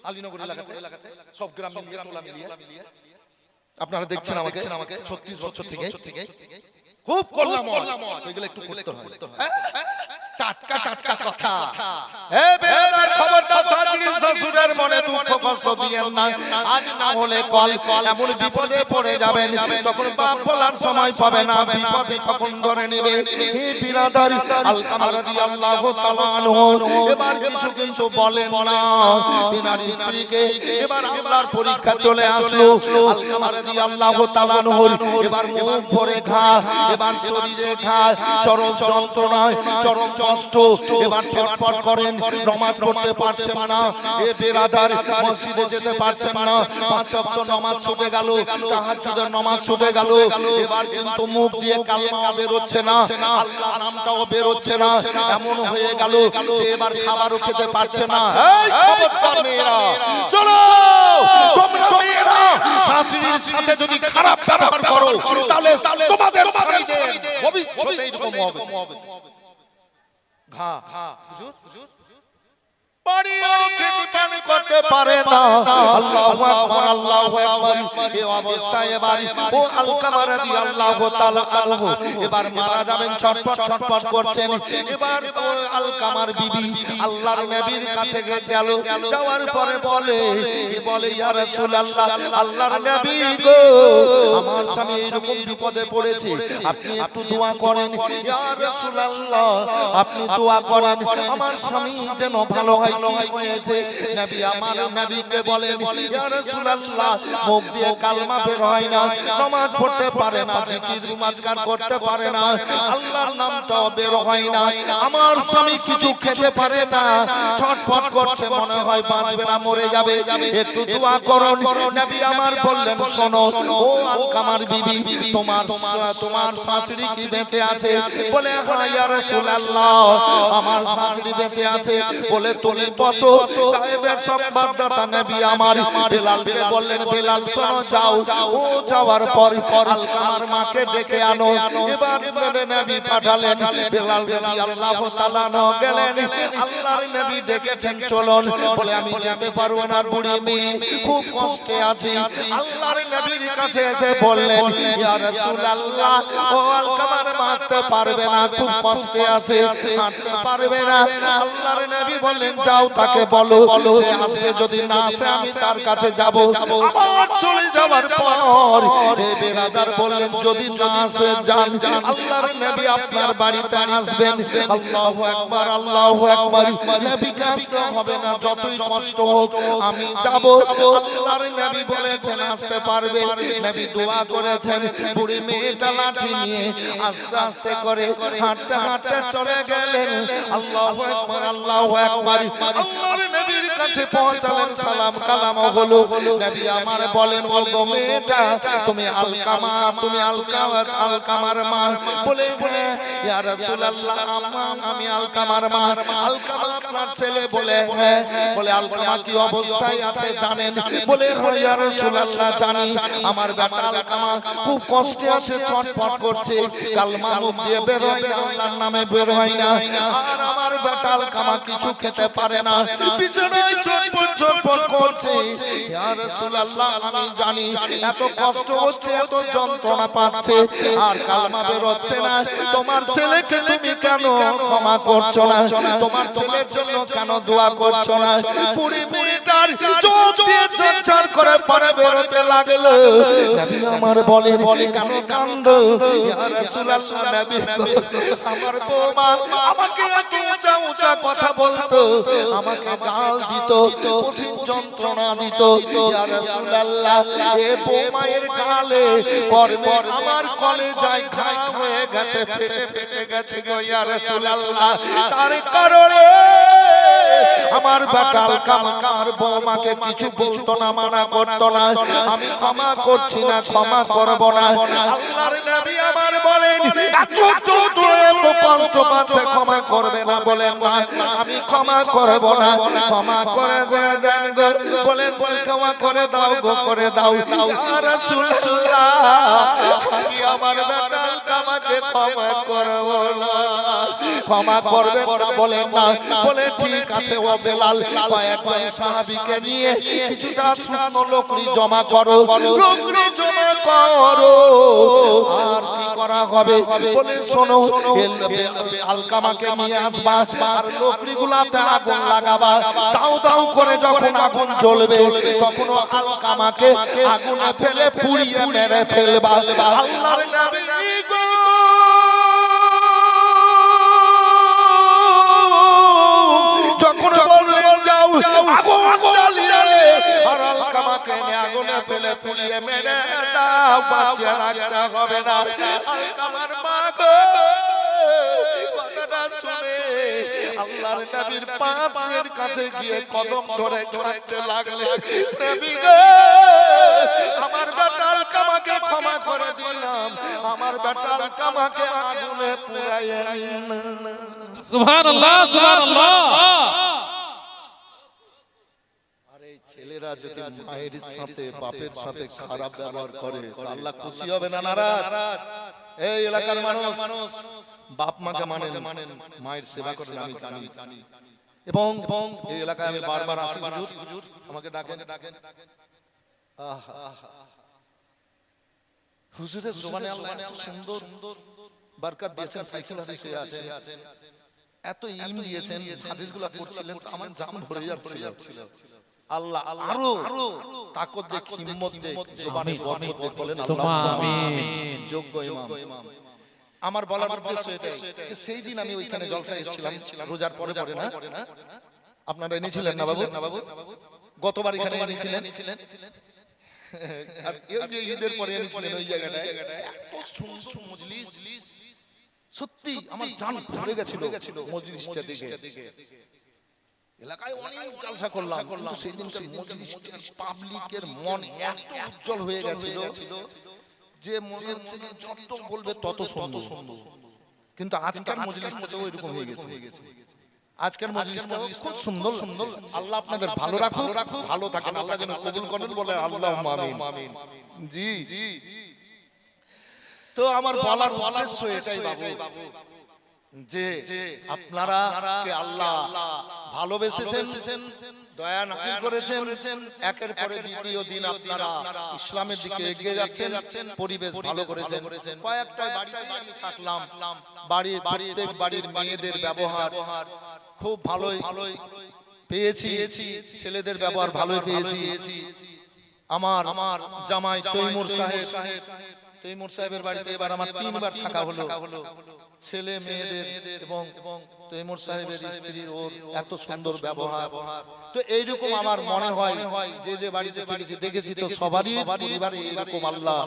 আলীনগর এলাকাতে সব গ্রাম মিলিয়ে টোলা মিলিয়ে আপনারা দেখছেন আমাকে 36 বছর থেকে খুব করলাম। এগুলো একটু করতে হয়। টাটকা কথা। এ বেলার খবরদার শাশুড়ি শ্বশুরের মনে দুঃখ কষ্ট দিয়েন না। আজ না হলে কাল এমন বিপদে পড়ে যাবেন, তখন বাপ বলার সময় পাবে না, বিপদে তখন ধরে নেবে। হে বিরাদারি আল-কামা রাদিয়াল্লাহু তাআলা আনহু এবার কিছু বলেন না তিনার স্ত্রীকে। এবার আল্লাহর পরীক্ষা চলে আসলো। আল-কামা রাদিয়াল্লাহু তাআলা আনহু এবার মুখ ভরে ঘা, এবার শরীরে ঘা, চরম যন্ত্রণায়, চরম কষ্ট। এবার ছটফট করেন, নামাজ পড়তে পারছেন না, এ বেরাদার মসজিদে যেতে পারছেন না, পাঁচ ওয়াক্ত নামাজ ছুটে গেল, তাহাজ্জুদের নামাজ ছুটে গেল, এবার কিন্তু মুখ দিয়ে কালেমা বের হচ্ছে না, আল্লাহ নামটাও বের হচ্ছে না, এমন হয়ে গেল যে এবার খাবারও খেতে পারছে না। এই খবরদার মেয়েরা চলো, তোমরা মেয়েরা শাশুড়ির সাথে যদি খারাপ ব্যবহার করো তাহলে তোমাদের স্বামীদের ভবিষ্যতে এরকম হবে। ঘা হুজুর পানিও খেতে পান করতে পারে না। আল্লাহু আকবার, আল্লাহু আকবার। এই অবস্থায় এবার ও আলকামা রাদিয়াল্লাহু তাআলা আনহু এবার মারা যাবেন, ছটফট ছটফট করছেন। এবার ও আলকামার বিবি আল্লাহর নবীর কাছে গেল, যাওয়ার পরে বলে ইয়া রাসূলুল্লাহ, আল্লাহর নবী গো, আমার স্বামী এরকম বিপদে পড়েছে, আপনি একটু দোয়া করেন। ইয়া রাসূলুল্লাহ, আপনি দোয়া করেন আমার স্বামী যেন ভালো হয়, ঠিক হয়েছে। নবী আমার নবীকে বলেন ইয়া রাসূলুল্লাহ, মুখ দিয়ে কালেমা বের হয় না, নামাজ পড়তে পারে না, জিকির মুমাজকার করতে পারে না, আল্লাহর নামটাও বের হয় না, আমার স্বামী কিছু খেতে পারে না, ছটফট করছে, মনে হয় বাঁচবে না, মরে যাবে, একটু দোয়া করুন। নবী আমার বললেন শোনো ও আলকামার বিবি, তোমার শাশুড়ি কি বেঁচে আছে? বলে হ্যাঁ ইয়া রাসূলুল্লাহ, আমার শাশুড়ি বেঁচে আছে। বলে তুমি বসো। গায়েবের সংবাদদাতা নবী আমার বেলালকে বললেন বেলাল শোনো, যাও। ও যাওয়ার পর আলকামার মাকে ডেকে আনো। এবার নবী পাঠালেন, বেলাল রাদিয়াল্লাহু তাআলা গেলেন, আল্লাহর নবী ডেকেছেন চলুন। বলে আমি যেতে পারবো না, বুড়ি মেয়ে খুব কষ্টে আছি। আল্লাহর নবীর কাছে এসে বললেন ইয়া রাসূলুল্লাহ, ও আলকামার বাঁচতে পারবে না, খুব কষ্টে আছে, হাঁটতে পারবে না। আল্লাহর নবী বললেন যাও, তাকে বলো সে আসবে, যদি না আসে আমি তার কাছে যাব। আবার চলে যাওয়ার পর এই বেরাদার বললেন যদি না আসে যান, আল্লাহর নবী আপনার বাড়িতে আসবেন। আল্লাহু আকবার, আল্লাহু আকবার। নবীকে আসতে হবে না, যতই কষ্ট হোক আমি যাব। আল্লাহর নবী বলেছেন আসতে পারবে। নবী দোয়া করেছেন। বুড়ি মেয়েটা লাঠি নিয়ে আস্তে আস্তে করে হাঁটতে হাঁটতে চলে গেলেন। আল্লাহু আকবার, আল্লাহু আকবার। আল্লাহর নবীর কাছে পৌঁছালেন, সালাম কালাম হলো। নবী আমার বলেন ও গো মেয়েটা, তুমি আলকামা, তুমি আলকামার মা? বলে হ্যাঁ ইয়া রাসূলুল্লাহ, আমি আলকামার মা। আলকামা আপনার ছেলে? বলে হ্যাঁ। বলে আলকামা কি অবস্থায় আছে জানেন? বলে হ্যাঁ ইয়া রাসূলুল্লাহ জানি, আমার বেটা আলকামা খুব কষ্টে আছে, ছটফট করছে, কালেমা মুখ দিয়ে বের হয় না, আল্লাহর নামে বের হয় না, আর আমার বেটা আলকামা কিছু খেতে পারে না, বিছানায় ছটফট ছটফট করছে। ইয়া রাসূলুল্লাহ আমি জানি এত কষ্ট হচ্ছে, এত যন্ত্রণা পাচ্ছে, আর কালেমা বের হচ্ছে না, তোমার ছেলেকে তুমি কেন ক্ষমা করছো না? তোমার ছেলের জন্য কেন দোয়া করছো না? পুরি মেয়েটার চোখ দিয়ে ঝরঝর করে পানি বেরোতে লাগলো। নবী আমার বলে কেন কান্দো? ইয়া রাসূলুল্লাহ, নবী আমার বৌমা আমাকে এত উঁচা উঁচা কথা বলতো, আমাকে গাল দিত, কঠিন যন্ত্রণা দিত। ইয়া রাসূলুল্লাহ, এ বৌমায়ের গালে কর্মে আমার কলেজায় ঘা হয়ে গেছে, ফেটে গেছে গো ইয়া রাসূলুল্লাহ। তার কারণে আমার বেটা আলকামার বৌমাকে কিছু বলতো না, মানা করতো না, আমি ক্ষমা করছি না, ক্ষমা করব না। আল্লাহর নবী আমার বলেন এত কষ্ট পাচ্ছে, ক্ষমা করবে না? বলেন না, আমি ক্ষমা করব না, ক্ষমা করে দেন গো। বলেন ক্ষমা করে দাও গো, করে দাও। ইয়া রাসূলুল্লাহ, আমি আমার বেটা আলকামাকে ক্ষমা করব না, ক্ষমা করবে না? বলেন না। বলে ঠিক আছে ও বেলাল, কয়েকজন সাহাবীকে নিয়ে কিছুটা শুকনো লকড়ি জমা করো, লকড়ি জমা করো। আর কি করা হবে? বলে শোনো, আলকামাকে নিয়ে আসবা, আর লকড়িগুলাতে আগুন লাগাবা, দাও দাও করে যখন আগুন জ্বলবে তখন আলকামাকে আগুনে ফেলে পুড়িয়ে মেরে ফেলবা। আল্লাহর নবী গো যখন বললেন যাও আগুন জ্বালিয়ে আর আলকামাকে আগুনে ফেলে পুড়িয়ে মেরে দাও, বাঁচিয়ে রাখতে হবে না। আলকামার মা গো কথাটা শুনে আল্লাহর নবীর পায়ের কাছে গিয়ে কদম ধরে কাঁদতে লাগলে, নবী গো আমার বেটার কামাকে ক্ষমা করে দিলাম, আমার বেটার কামাকে আগুনে পুড়াইয়া নিন। সুবহানাল্লাহ সুবহানাল্লাহ। আরে ছেলেরা যদি মায়ের সাথে বাপের সাথে খারাপ ব্যবহার করে আল্লাহ খুশি হবে না নারাজ? এই এলাকার মানুষ বাপ মাকে মানেন, মায়ের সেবা করেন, আমি জানি। এবং এই এলাকায় আমি বারবার আসি, হুজুর আমাকে ডাকেন। হুজুরের জবানে আল্লাহ সুন্দর বরকত দিয়েছেন, সাইকেল হাদিসে আছেন, এত ইলম দিয়েছেন, হাদিসগুলো পড়ছিলেন আমার জান ভরে যাচ্ছিল। আল্লাহ আরো তাকত দেখ, হিম্মত দেখ, জবানে বরকত দেখ, বলেন আল্লাহুম্মা আমিন। যোগ্য ইমাম। আমার বলার উদ্দেশ্য এটাই যে সেই দিন আমি ওইখানে জলসায় এসেছিলাম, রোজার পরে না? আপনারা এনেছিলেন না বাবু? গতবার এখানে এনেছিলেন, আর এই যে ঈদের পরে এনেছিলেন ওই জায়গাটায়, এত সুন্দর মজলিস, সত্যি আমার জান ভরে গেছিল মজলিসটা দেখে। এলাকায় অনেক জলসা করলাম, কিন্তু সেই দিনকার মজলিসটা পাবলিকের মন এত উজ্জ্বল হয়ে গেছিল যে মনে হচ্ছে যে যত বলবে তত সুন্দর। কিন্তু আজকের মজলিসটা তো ওইরকম হয়ে গেছে। আজকের মজলিসটা খুব সুন্দর। আল্লাহ আপনাদের ভালো রাখুক, ভালো থাকেন, আল্লাহ যেন কবুল করেন, বলে আল্লাহুম্মা আমিন। জি। তো আমার বলার উদ্দেশ্য এটাই বাবু, যে আপনারা কে আল্লাহ ভালোবেসেছেন, দয়া নাযিল করেছেন, একের পরে দ্বিতীয় দিন আপনারা ইসলামের দিকে এগিয়ে যাচ্ছেন, পরিবেশ ভালো করেছেন। কয়েকটা বাড়িতে আমি থাকলাম, প্রত্যেক বাড়ির মেয়েদের ব্যবহার খুব ভালোই পেয়েছি, ছেলেদের ব্যবহার ভালোই পেয়েছি। আমার জামাই তৈমুর সাহেবের বাড়িতে এবার আমার 3 বার থাকা হলো। ছেলে মেয়েদের এবং তৈমুর সাহেবের স্ত্রীর ওর এত সুন্দর ব্যবহার। তো এইরকম আমার মনে হয় যে বাড়িতে দেখেছি তো সবারই পরিবারে এরকম আল্লাহ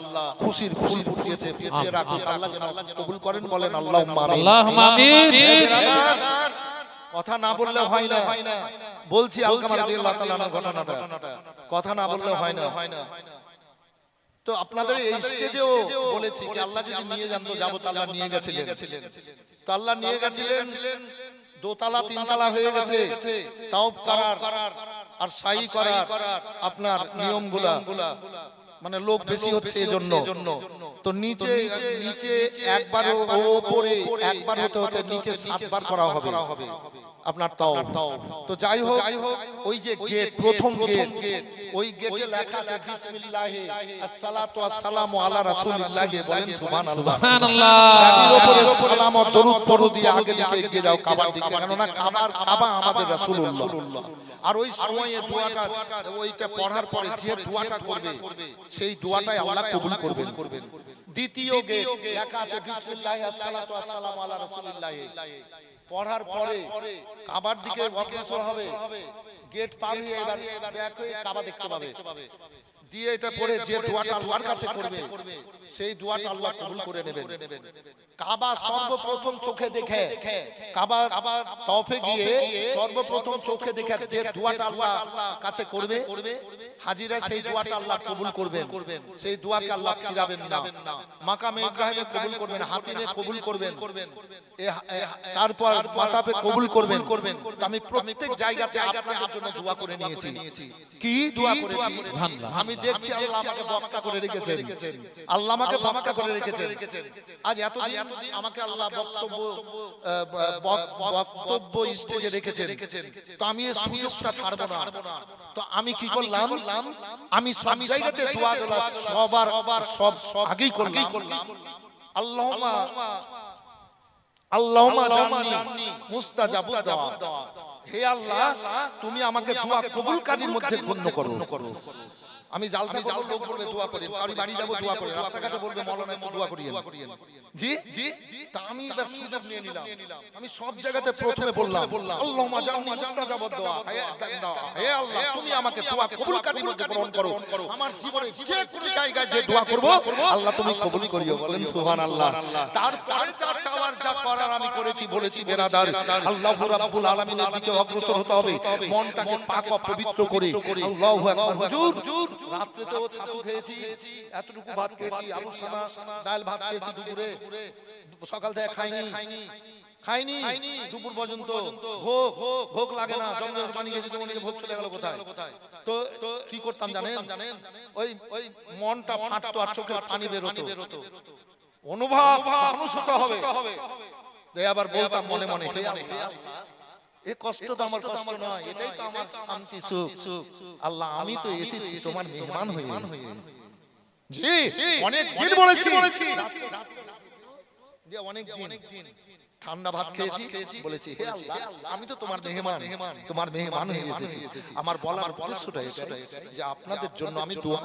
খুশির ফুটিয়েছে, পিছিয়ে রাখুন, আল্লাহ যেন কবুল করেন, বলেন আল্লাহুম্মা আমিন। কথা না বললে হয় না, বলছি আলকামা রাদিয়াল্লাহু তাআলা আনহু ঘটনাটা, কথা না বললে হয় না। তো আপনাদের এই স্টেজেও বলেছি যে আল্লাহ যদি নিয়ে যান তো যাবো, আল্লাহ নিয়ে গেছিলেন। তো আল্লাহ নিয়ে গেছিলেন, 2 তালা 3 তালা হয়ে গেছে, তাওব করার আর সাই করার আপনার নিয়মগুলা, মানে লোক বেশি হচ্ছে এজন্য। তো নিচে একবার, উপরে একবার হতে নিচে 7 বার করা হবে আপনার তাও। তো যাই হোক, ওই যে গেট, প্রথম গেট, ওই গেটে লেখা আছে বিসমিল্লাহি আসসালাতু ওয়াসসালামু আলা রাসূলিল্লাহ, বলেন সুবহানাল্লাহ। নবীর উপরে সালাম ও দরুদ পড়ো দিয়ে আগে দিকে এগিয়ে যাও কাবার দিকে, কেননা কাবা আমাদের রাসূলুল্লাহ। আর ওই সময়ে দোয়াটা, ওইটা পড়ার পরে যে দোয়াটা করবে সেই দোয়াটাই আল্লাহ কবুল করবেন। দ্বিতীয় গেট লেখা আছে বিসমিল্লাহি আসসালাতু ওয়াসসালামু আলা রাসূলিল্লাহ, পড়ার পরে কাবার দিকে অগ্রসর হবে, গেট পার হয়ে এবার ব্যাক হয়ে কাবা দেখতে পাবে, দিয়ে এটা পড়ে যে দোয়াটা আল্লাহর কাছে করবে সেই দোয়াটা আল্লাহ কবুল করে নেবেন। কাবা সর্বপ্রথম চোখে দেখে, কাবা তওফে গিয়ে সর্বপ্রথম চোখে দেখে যে দোয়াটা আল্লাহ কাছে করবে, হাজিরা সেই দোয়াটা আল্লাহ কবুল করবেন। সেই দোয়াকে আল্লাহ ফিরাবেন না, মাকামে ইব্রাহিমে কবুল করবেন, হাতিমে কবুল করবেন, তারপর মাতাপে কবুল করবেন। আমি প্রত্যেক জায়গাতে আপনাদের জন্য দোয়া করে নিয়েছি। কি দোয়া করেছি আমি দেখছি, আল্লাহ আমাকে বক্তা করে রেখেছেন, আল্লাহ আমাকে বক্তা করে রেখেছেন। আজ এতদিন আমাকে আল্লাহ বক্তব্য স্টেজে রেখেছেন, তো আমি এই সুযোগটা ছাড়বো না। তো আমি কি করলাম, আমি সব জায়গাতে দোয়া করলাম, সব আগেই করলাম আল্লাহুম্মা জান্নি মুস্তাজাবুদ দুআ, হে আল্লাহ তুমি আমাকে দোয়া কবুলকারীর মধ্যে গণ্য করো। আমি জালসা করব, লোক বলবে দোয়া করেন, কারি বাড়ি যাব দোয়া করেন, রাস্তাঘাটে বলবে মাওলানা একটু দোয়া করিয়েন। জি জি, তা আমি এবার সুযোগ নিয়ে নিলাম। আমি সব জায়গাতে প্রথমে বললাম আল্লাহুম্মা জাআলনি মুস্তাজাবাদ দোয়া, হে আল্লাহ তুমি আমাকে দোয়া কবুলকারীর মধ্যে গ্রহণ করো। আমার জীবনে যে কোনো জায়গায় যে দোয়া করব আল্লাহ তুমি কবুল করিও, বলেন সুবহানাল্লাহ। তারপরে যা চাওয়ার যা করার আমি করেছি, বলেছি বেরাদার আল্লাহু রাব্বুল আলামিনের দিকে অগ্রসর হতে হবে, মনটাকে পাক ও পবিত্র করে। আল্লাহু আকবার। হুজুর রাতে তো ছাতু খেয়েছি, এতটুকু ভাত খেয়েছি, আলু সানা ডাল ভাত খেয়েছি, দুপুরে সকাল থেকে খাইনি দুপুর পর্যন্ত। ভোগ লাগে না, জমজমের পানি খেয়েছি, তোমার ভোগ চলে গেল কোথায়? তো কি করতাম জানেন? ওই মনটা ফাটতো আর চোখের পানি বেরোতো, অনুভব মানুষ হতে হবে। আবার বলতাম মনে মনে, হে আল্লাহ এই কষ্ট তো আমার কষ্ট নয়, এটাই তো আমার শান্তি সুখ। আল্লাহ আমি তো এসেছি তোমার মেহমান হয়ে। জি অনেক দিন বলেছি, অনেক দিন ঠান্ডা ভাত খেয়েছি, বলেছি হে আল্লাহ আমি তো তোমার মেহমান হয়ে এসেছি। আমার বলার উদ্দেশ্যটা এটাই যে আপনাদের জন্য আমি দোয়া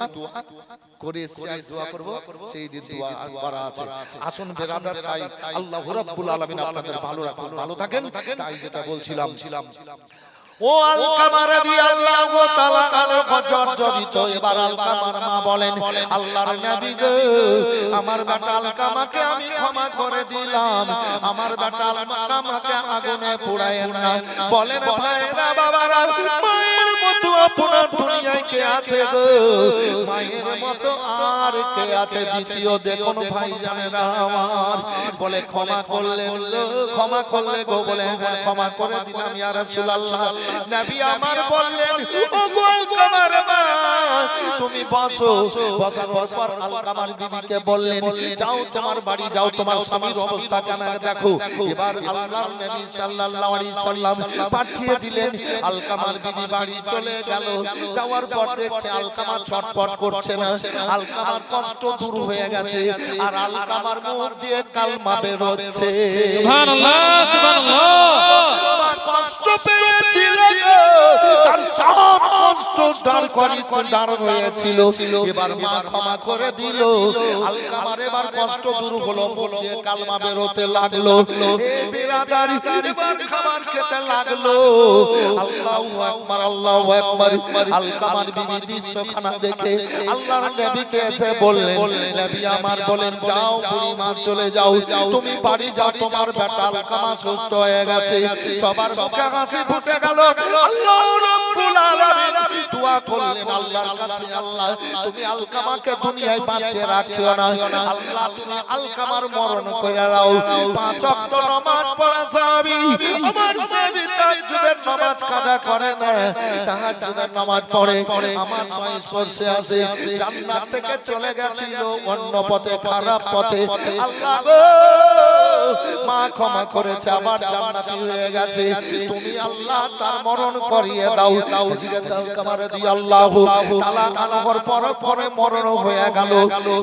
করে এসেছি, দোয়া করব, সেই দিন দোয়া করা আছে। আসুন বেরাদার, তাই আল্লাহু রাব্বুল আলামিন আপনাদের ভালো রাখুন, ভালো থাকেন। তাই যেটা বলছিলাম, ও আলকামা রাদিয়াল্লাহু তাআলা আনহু জর্জরিত। এবার আলকামার মা বলেন আল্লাহর নবী গো, আমার বেটা আলকামাকে আমি ক্ষমা করে দিলাম, আমার বেটা আলকামাকে আগুনে পোড়ায়েন না। বলেন ভাইরা বাবারা, মায়ের মতো আপনার দুনিয়ায় কে আছে গো? মায়ের মতো আর কে আছে দ্বিতীয়? দেখুন ভাই জানেরা আমার, বলে ক্ষমা করলেন গো, ক্ষমা করলে গো, বলে হ্যাঁ ক্ষমা করে দিলাম ইয়া রাসূলুল্লাহ। নবী আমার বললেন ও গো আলকামার মা তুমি বসো। বসার পর আলকামার বিবিকে বললেন যাও তোমার বাড়ি যাও, তোমার স্বামীর অবস্থা কেমন দেখো। এবার আল্লাহর নবী সাল্লাল্লাহু আলাইহি সাল্লাম পাঠিয়ে দিলেন। আলকামার বিবি বাড়ি চলে গেল। যাওয়ার পর দেখছে আলকামা ছটফট করছে না, আলকামার কষ্ট দূর হয়ে গেছে, আর আলকামার মুখ দিয়ে কালমা বের হচ্ছে। সুবহানাল্লাহ, সুবহানাল্লাহ। কষ্ট পেয়েছিল, তার সব কষ্ট দাঁড় হয়েছিল। এবার মা ক্ষমা করে দিল, আলকামার এবার কষ্ট দূর হলো, বলে কালমা বেরোতে লাগলো। বিরাদারি এবার খাবার খেতে লাগলো। আল্লাহু আকবার, আল্লাহু আকবার। আলকামার বিবি দৃশ্যখানা দেখে আল্লাহর নবীকে এসে বললেন, নবী আমার বলেন যাও বুড়িমা চলে যাও, তুমি বাড়ি যাও, তোমার বেটা আলকামা সুস্থ হয়ে গেছে। সবার মুখে হাসি ফুটে গেল। আল্লাহ রাব্বুল আলামিন দোয়া করলেন আল্লাহর কাছে, আল্লাহ তুমি আলকামাকে দুনিয়ায় বাঁচিয়ে রাখিও না, আল্লাহ তুমি আলকামার মরণ করে দাও। পাঁচ ওয়াক্ত নামাজ পড়া সাহাবী, আমার সাহাবী তাহাজ্জুদের নামাজ কাজা করে না, তাহাজ্জুদের নামাজ পড়ে, আমার ছয় সরষে আছে, জান্নাত থেকে চলে গেছিল অন্য পথে, খারাপ পথে। আল্লাহ গো মা ক্ষমা করেছে, আবার জান্নাতি হয়ে গেছে, তুমি আল্লাহ তার মরণ করিয়ে দাও। আলকামা রাদিয়াল্লাহু তাআলা আনহুর পরে মরণ হয়ে গেল।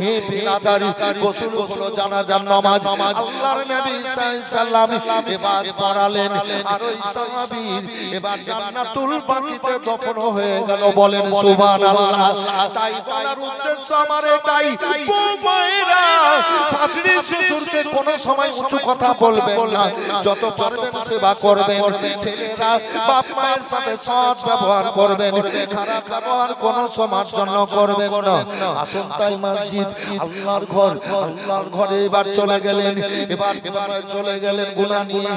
হে বিরাদারি, গোসল হলো, জানাজার নামাজ আল্লাহর নবী সাল্লাল্লাহু আলাইহি সাল্লাম এবার পড়ালেন, আর ওই সাহাবীর এবার জান্নাতুল বাকিতে দফন হয়ে গেল। বলেন সুবহানাল্লাহ। তাই বলার উদ্দেশ্য আমার এটাই, বউয়েরা শাশুড়ি শ্বশুরকে কোনো সময় উঁচু কথা বলবেন না, যত পারবেন সেবা করবেন। ছেলেরা বাপ মায়ের সাথে সৎ ব্যবহার করবেন, খারাপ ব্যবহার কোনো সময়ের জন্য করবেন না। আসুন তাই মসজিদ আল্লাহর ঘর, আল্লাহর ঘরে এবার চলে গেলেন, এবার চলে গেলেন গুনাহ নিয়ে,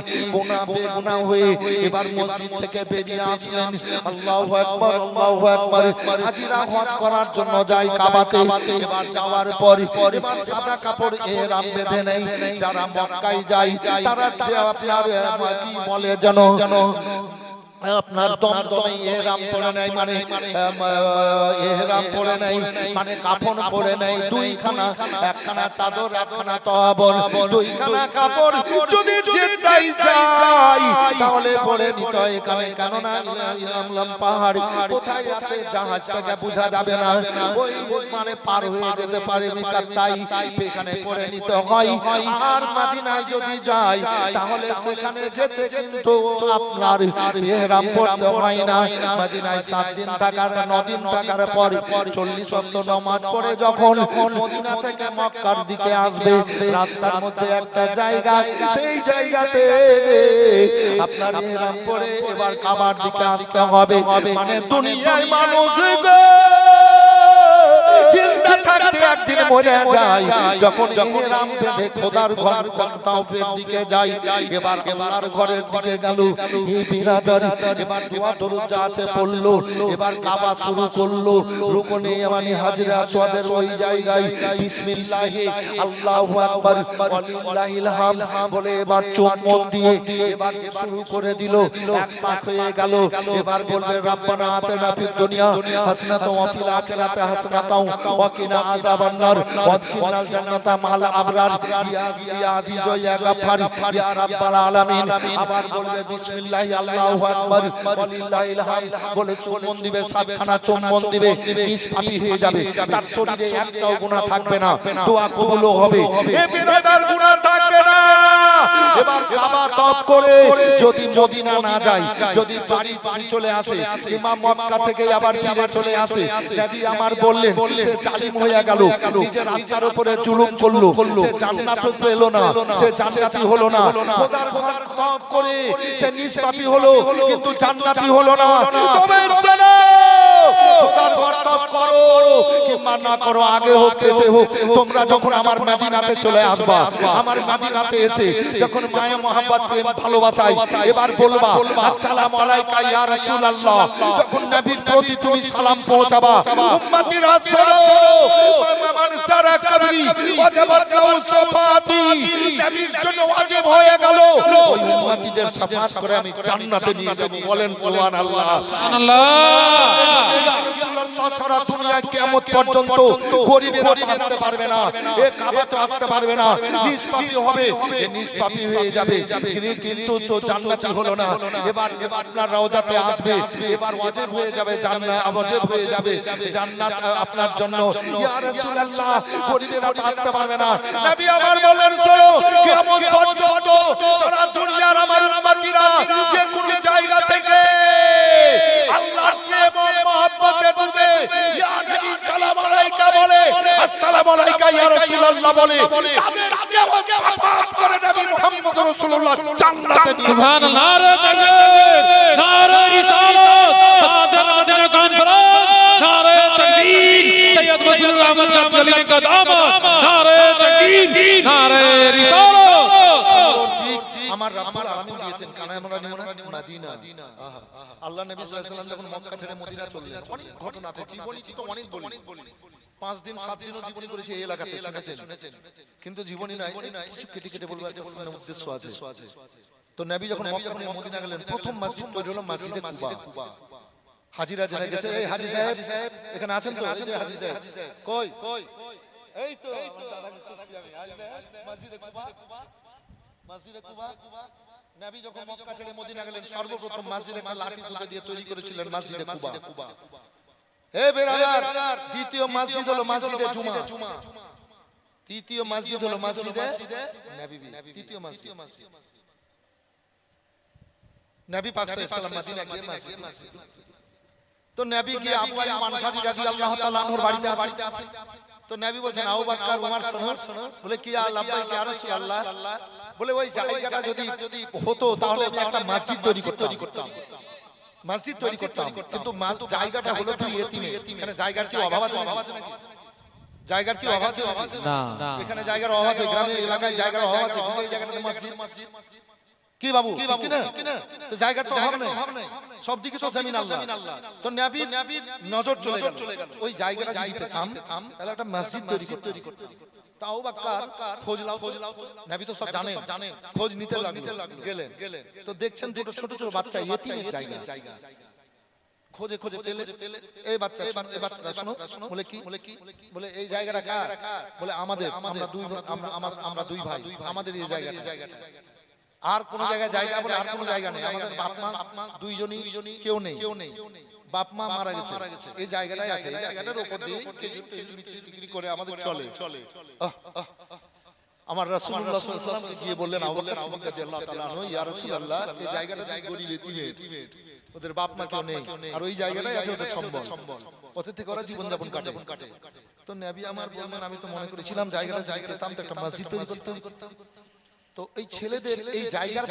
গুনাহ হয়ে এবার মসজিদ থেকে বেরিয়ে আসলেন। আল্লাহু আকবার, আল্লাহু আকবার। হাজিরা হজ করার জন্য যায় কাবাতে। এবার যাওয়ার পর এবার সাদা কাপড় ইহরাম বেঁধে নেই। যারা মক্কায় যায় তারা আপনার কি বলে জানো, আপনার দমদমে ইহরাম পরে নাই, মানে ইহরাম পরে নাই, মানে কাফন পরে নাই দুইখানা, একখানা চাদর একখানা তওয়াবর, দুইখানা কাপড় যদি যেটাই যায় তাহলে পরে নিতে হয় এখানে, কেননা ইরামলাম পাহাড় কোথায় আছে জাহাজ থেকে বোঝা যাবে না, ওই মানে পার হয়ে যেতে পারে মিকাত, তাই এখানে পরে নিতে হয়। আর মদিনায় যদি যায় তাহলে সেখানে যেতে কিন্তু আপনার ইহরাম ইহরাম পড়তে হয় না। মদিনায় 7 দিন থাকার 9 দিন থাকার পর 40 ওয়াক্ত নামাজ পড়ে যখন মদিনা থেকে মক্কার দিকে আসবে, রাস্তার মধ্যে একটা জায়গা, সেই জায়গাতে আপনার ইহরাম পড়ে এবার কাবার দিকে আসতে হবে। মানে দুনিয়ার মানুষ জিন্দা থাকতে একদিন মরে যায়, যখন ইহরাম বেঁধে খোদার ঘর তাওফের দিকে যায়, এবার আল্লাহর ঘরের দিকে গেল। এই বিরাদর এবার দোয়া দরুদ যা আছে পড়লো, এবার কাবা শুরু করলো। রুকনে ইয়ামানি হাজরে আসওয়াদের ওই জায়গায় বিসমিল্লাহি আল্লাহু আকবার ওয়ালিল্লাহিল হামদ বলে এবার চুম্বন দিয়ে এবার শুরু করে দিল। এক পাক হয়ে গেল। এবার বলবে রব্বানা আতিনা ফিদ দুনিয়া হাসানাতাও ওয়া ফিল আখিরাতি হাসানাতাও ওয়া কিনা আযাবান নার ওয়াদখিলনাল জান্নাতা মা'আল আবরার ইয়া আজিজ ইয়া গাফফার ইয়া রাব্বাল আলামিন। আবার বলবে বিসমিল্লাহি আল্লাহু আকবার ওয়ালিল্লাহিল হামদ বলে চুম্বন দিবে, সাতখানা চুম্বন দিবে, নিষ্পাপী হয়ে যাবে, তার শরীরে একটাও গুনাহ থাকবে না, দোয়া কবুল হবে। এ বিরাদার গুনাহ থাকবে না। এবার কাবা তওয়াফ করে যদি মদিনা না যায়, যদি বাড়ি চলে আসে, ইমাম মক্কা থেকে আবার ফিরে চলে আসে, নবী আমার বললেন সে জালিম হয়ে গেল, নিজের আত্মার উপরে জুলুম করলো, সে জান্নাত পেল না, সে জান্নাতি হলো না। খোদার ঘর তওয়াফ করে সে নিষ্পাপী হলো, কিন্তু জান্নাতি হলো না। তবে চলো খোদার ঘর তওয়াফ করো কিংবা না করো, আগে হোক পেছে হোক, তোমরা যখন আমার মদিনাতে চলে আসবা, আমার মদিনাতে এসে যখন মায়া মোহাম্মদ প্রেম ভালোবাসায় এবার বলবা আসসালামু আলাইকা ইয়া রাসূলুল্লাহ, যখন নবীর প্রতি তুমি সালাম পৌঁছাবা, উম্মতিরা শোনো মান সারা কবরি ওয়াজিবাত সাফাতি, নবীর জন্য ওয়াজিব হয়ে গেল ওই উম্মতিদের সাফাত করে আমি জান্নাতে নিয়ে যাব। বলেন সুবহানাল্লাহ। সারা দুনিয়া কিয়ামত পর্যন্ত গরিবেরা আসতে পারবে না, এ কাবাতে আসতে পারবে না, নিষ্পাপী হবে, এ নিষ্পাপী হয়ে যাবে, কিন্তু তো জান্নাতি হলো না। এবার আপনার রওজাতে আসবে, এবার ওয়াজিব হয়ে যাবে জান্নাত, ওয়াজিব হয়ে যাবে জান্নাত আপনার জন্য। ইয়া রাসূলুল্লাহ, গরিবেরা আসতে পারবে না। নবী আমার বলেন শোনো, কিয়ামত পর্যন্ত সারা দুনিয়ার আমার উম্মতিরা যে কোন জায়গা থেকে আল্লাহর প্রেম ও মহব্বতে ডুবে ইয়া নবী সালাম আলাইকা বলে, আসসালামু আলাইকা ইয়া রাসূলুল্লাহ বলে, তাদেরকে ওয়াফাত করে নবী মুহাম্মদ রাসূলুল্লাহ জান্নাতে নিয়ে। সুবহানাল্লাহ। নারে তাকবীর, নারে রিসালাত, তাদের কনফারেন্স, নারে তাকবীর, সৈয়দ বশির আহমদ জাফরি কা দামাত, নারে তাকবীর, নারে রিসালাত। আমার রব্বুল আলামিন দিয়েছেন কানায় আমরা মদিনা। আল্লাহ নবী সাল্লাল্লাহু আলাইহি ওয়াসাল্লাম যখন মক্কা ছেড়ে মদিনা চললেন, অনেক ঘটনা আছে, জীবনী তো অনেক বলি, 5 দিন 7 দিনও জীবনী করেছে এই এলাকাতে, শুনেছেন, কিন্তু জীবনী নাই, কিছু কেটে কেটে বলবো, একটা উদ্দেশ্য আছে। তো নবী যখন মক্কা থেকে মদিনা গেলেন, প্রথম মসজিদ তৈরি হলো মসজিদে কুবা। হাজিরা জেনে গেছে, এই হাজী সাহেব এখানে আছেন তো? হাজী সাহেব কই? এই তো মসজিদে কুবা। নবী যখন মক্কা ছেড়ে মদিনা গেলেন, সর্বপ্রথম মসজিদে একটা লাঠি তুলে দিয়ে তৈরি করেছিলেন মসজিদে কুবা। হে বেরাদার, দ্বিতীয় মসজিদ হলো মসজিদে জুমা, তৃতীয় মসজিদ হলো মসজিদে নববী, তৃতীয় মসজিদ নবী পাক সাল্লাল্লাহু আলাইহি ওয়াসাল্লাম মদিনা গিয়ে মসজিদ। তো নবী গিয়ে আবু আইয়ুব আনসারী রাদিয়াল্লাহু তাআলা আনহুর বাড়িতে আছে। তো নবী বলেন আবু বকর উমর শোনো, বলে কি আল্লাহ ইয়া রাসূলুল্লাহ, বলে ওই জায়গাটা যদি হতো তাহলে আমি একটা মসজিদ তৈরি করতাম, কিন্তু জায়গাটা হলো কি এতিম, এখানে জায়গার কি অভাব আছে নাকি? জায়গার কি অভাব আছে? না, এখানে জায়গার অভাব আছে, গ্রামে এলাকায় জায়গার অভাব আছে, কিন্তু এই জায়গাটাতে মসজিদ কি বাবু, ঠিক না? তো জায়গার তো অভাব নেই, সব দিকে তো জমিন আল্লাহ। তো নবীর নজর চলে গেল ওই জায়গাটা যদি থাম, তাহলে একটা মসজিদ তৈরি করতে। তাও বাক্কার খোঁজ লাও, নবী তো সব জানেন, খোঁজ নিতে গেলেন। তো দেখছেন দুটো ছোট ছোট বাচ্চা ইয়েতিমের জায়গা, খোঁজে পেলে এই বাচ্চা শোনো, বলে কি, বলে এই জায়গাটা কার? বলে আমাদের, আমরা দুই ভাই, আমাদের এই জায়গাটা। আর কোন জায়গায় জায়গা বলে আর কোন জায়গা নেই, আমাদের বাপ মা দুইজনই, কেউ নেই, বাপ মা মারা গেছে, এই জায়গাটাই আছে, এই জায়গাটার উপর দিয়ে টিকরি করে আমাদের চলে। আমার রাসূলুল্লাহ সাল্লাল্লাহু আলাইহি ওয়াসাল্লাম গিয়ে বললেন আবু বকর রাদিয়াল্লাহু তাআলা আনহু, ইয়া রাসূলুল্লাহ, এই জায়গাটা গরিব এতিমের, ওদের বাপ মা কেউ নেই, আর ওই জায়গাটাই আছে ওদের সম্বল, ওদের থেকে ওরা জীবন যাপন কাটে। তো নবী আমার বললেন, আমি তো মনে করেছিলাম জায়গাটা পেতাম তো একটা মসজিদ তৈরি করতাম। তো এই ছেলেদের এই জায়গার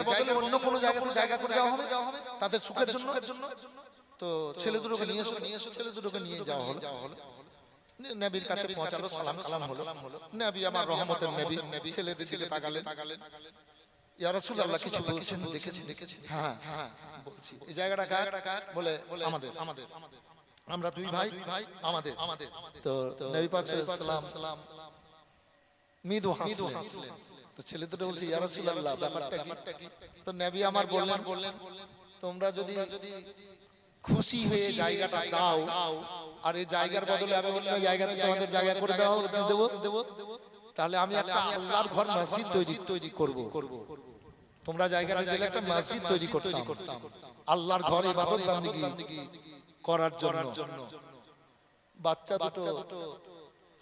বদলে অন্য কোনো জায়গাতে জায়গা করে দেওয়া হবে তাদের সুখের জন্য। তো ছেলে দুটোকে নিয়ে এসো, ছেলে দুটোকে নিয়ে যাওয়া হলো। নবীর কাছে পৌঁছালো, সালাম হলো। নবী আমার রহমতের নবী ছেলেদের দিকে তাকালেন, ইয়া রাসূলুল্লাহ কিছু বলছেন, দেখেছেন? হ্যাঁ বলছি। এই জায়গাটা কার? বলে আমাদের। আমরা দুই ভাই, আমাদের। তো নবী পাক সাল্লাল্লাহু আলাইহি ওয়াসাল্লাম মৃদু হাসলেন। তো ছেলে দুটো বলছে, ইয়া রাসূলুল্লাহ ব্যাপারটা কি? তো নবী আমার বললেন, তোমরা যদি খুশি হয়ে জায়গাটা দাও, আর এই জায়গার বদলে আমি অন্য জায়গাতে তোমাদের জায়গা করে দেব, তাহলে আমি একটা আল্লাহর ঘর মসজিদ তৈরি করব। তোমরা জায়গাটা দিলে একটা মসজিদ তৈরি করতাম, আল্লাহর ঘর ইবাদত বান্দিগি করার জন্য। বাচ্চা দুটো,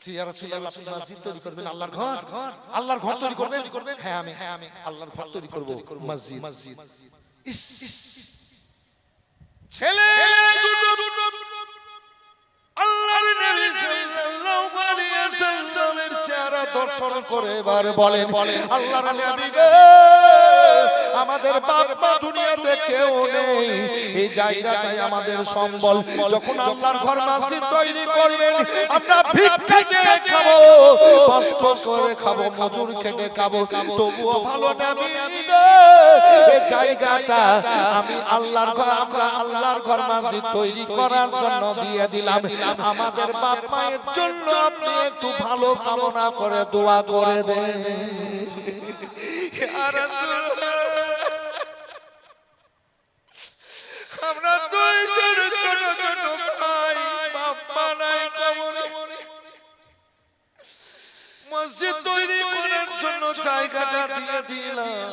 ইয়া রাসূলুল্লাহ আপনি মসজিদ তৈরি করবেন, আল্লাহর ঘর তৈরি করবেন? হ্যাঁ আমি আল্লাহর ঘর তৈরি করব, মসজিদ। ছেলে দুটো আল্লাহর নবী সাল্লাল্লাহু আলাইহি ওয়াসাল্লামের চেহারা দর্শন করে এবার বলেন, আল্লাহর নবী গো, আমাদের বাপ মা দুনিয়াতে কেউ নেই, এই জায়গাটাই আমাদের সম্বল। যখন আল্লাহর ঘর মসজিদ তৈরি করবেন, আমরা ভিক্ষা চেয়ে খাবো, কষ্ট করে খাবো, মজুর খেটে খাবো, তবুও ভালো নবী গো, এই জায়গাটা আমি আমরা আল্লাহর ঘর মসজিদ তৈরি করার জন্য দিয়ে দিলাম। আমাদের বাপ মায়ের জন্য আপনি একটু ভালো কামনা করে দোয়া করে দেন। ইয়া রাসূলুল্লাহ, আমরা দুইজন ছোট ভাই, বাপ মা নাই, কবরে মসজিদ তৈরি করার জন্য জায়গাটা দিয়ে দিলাম।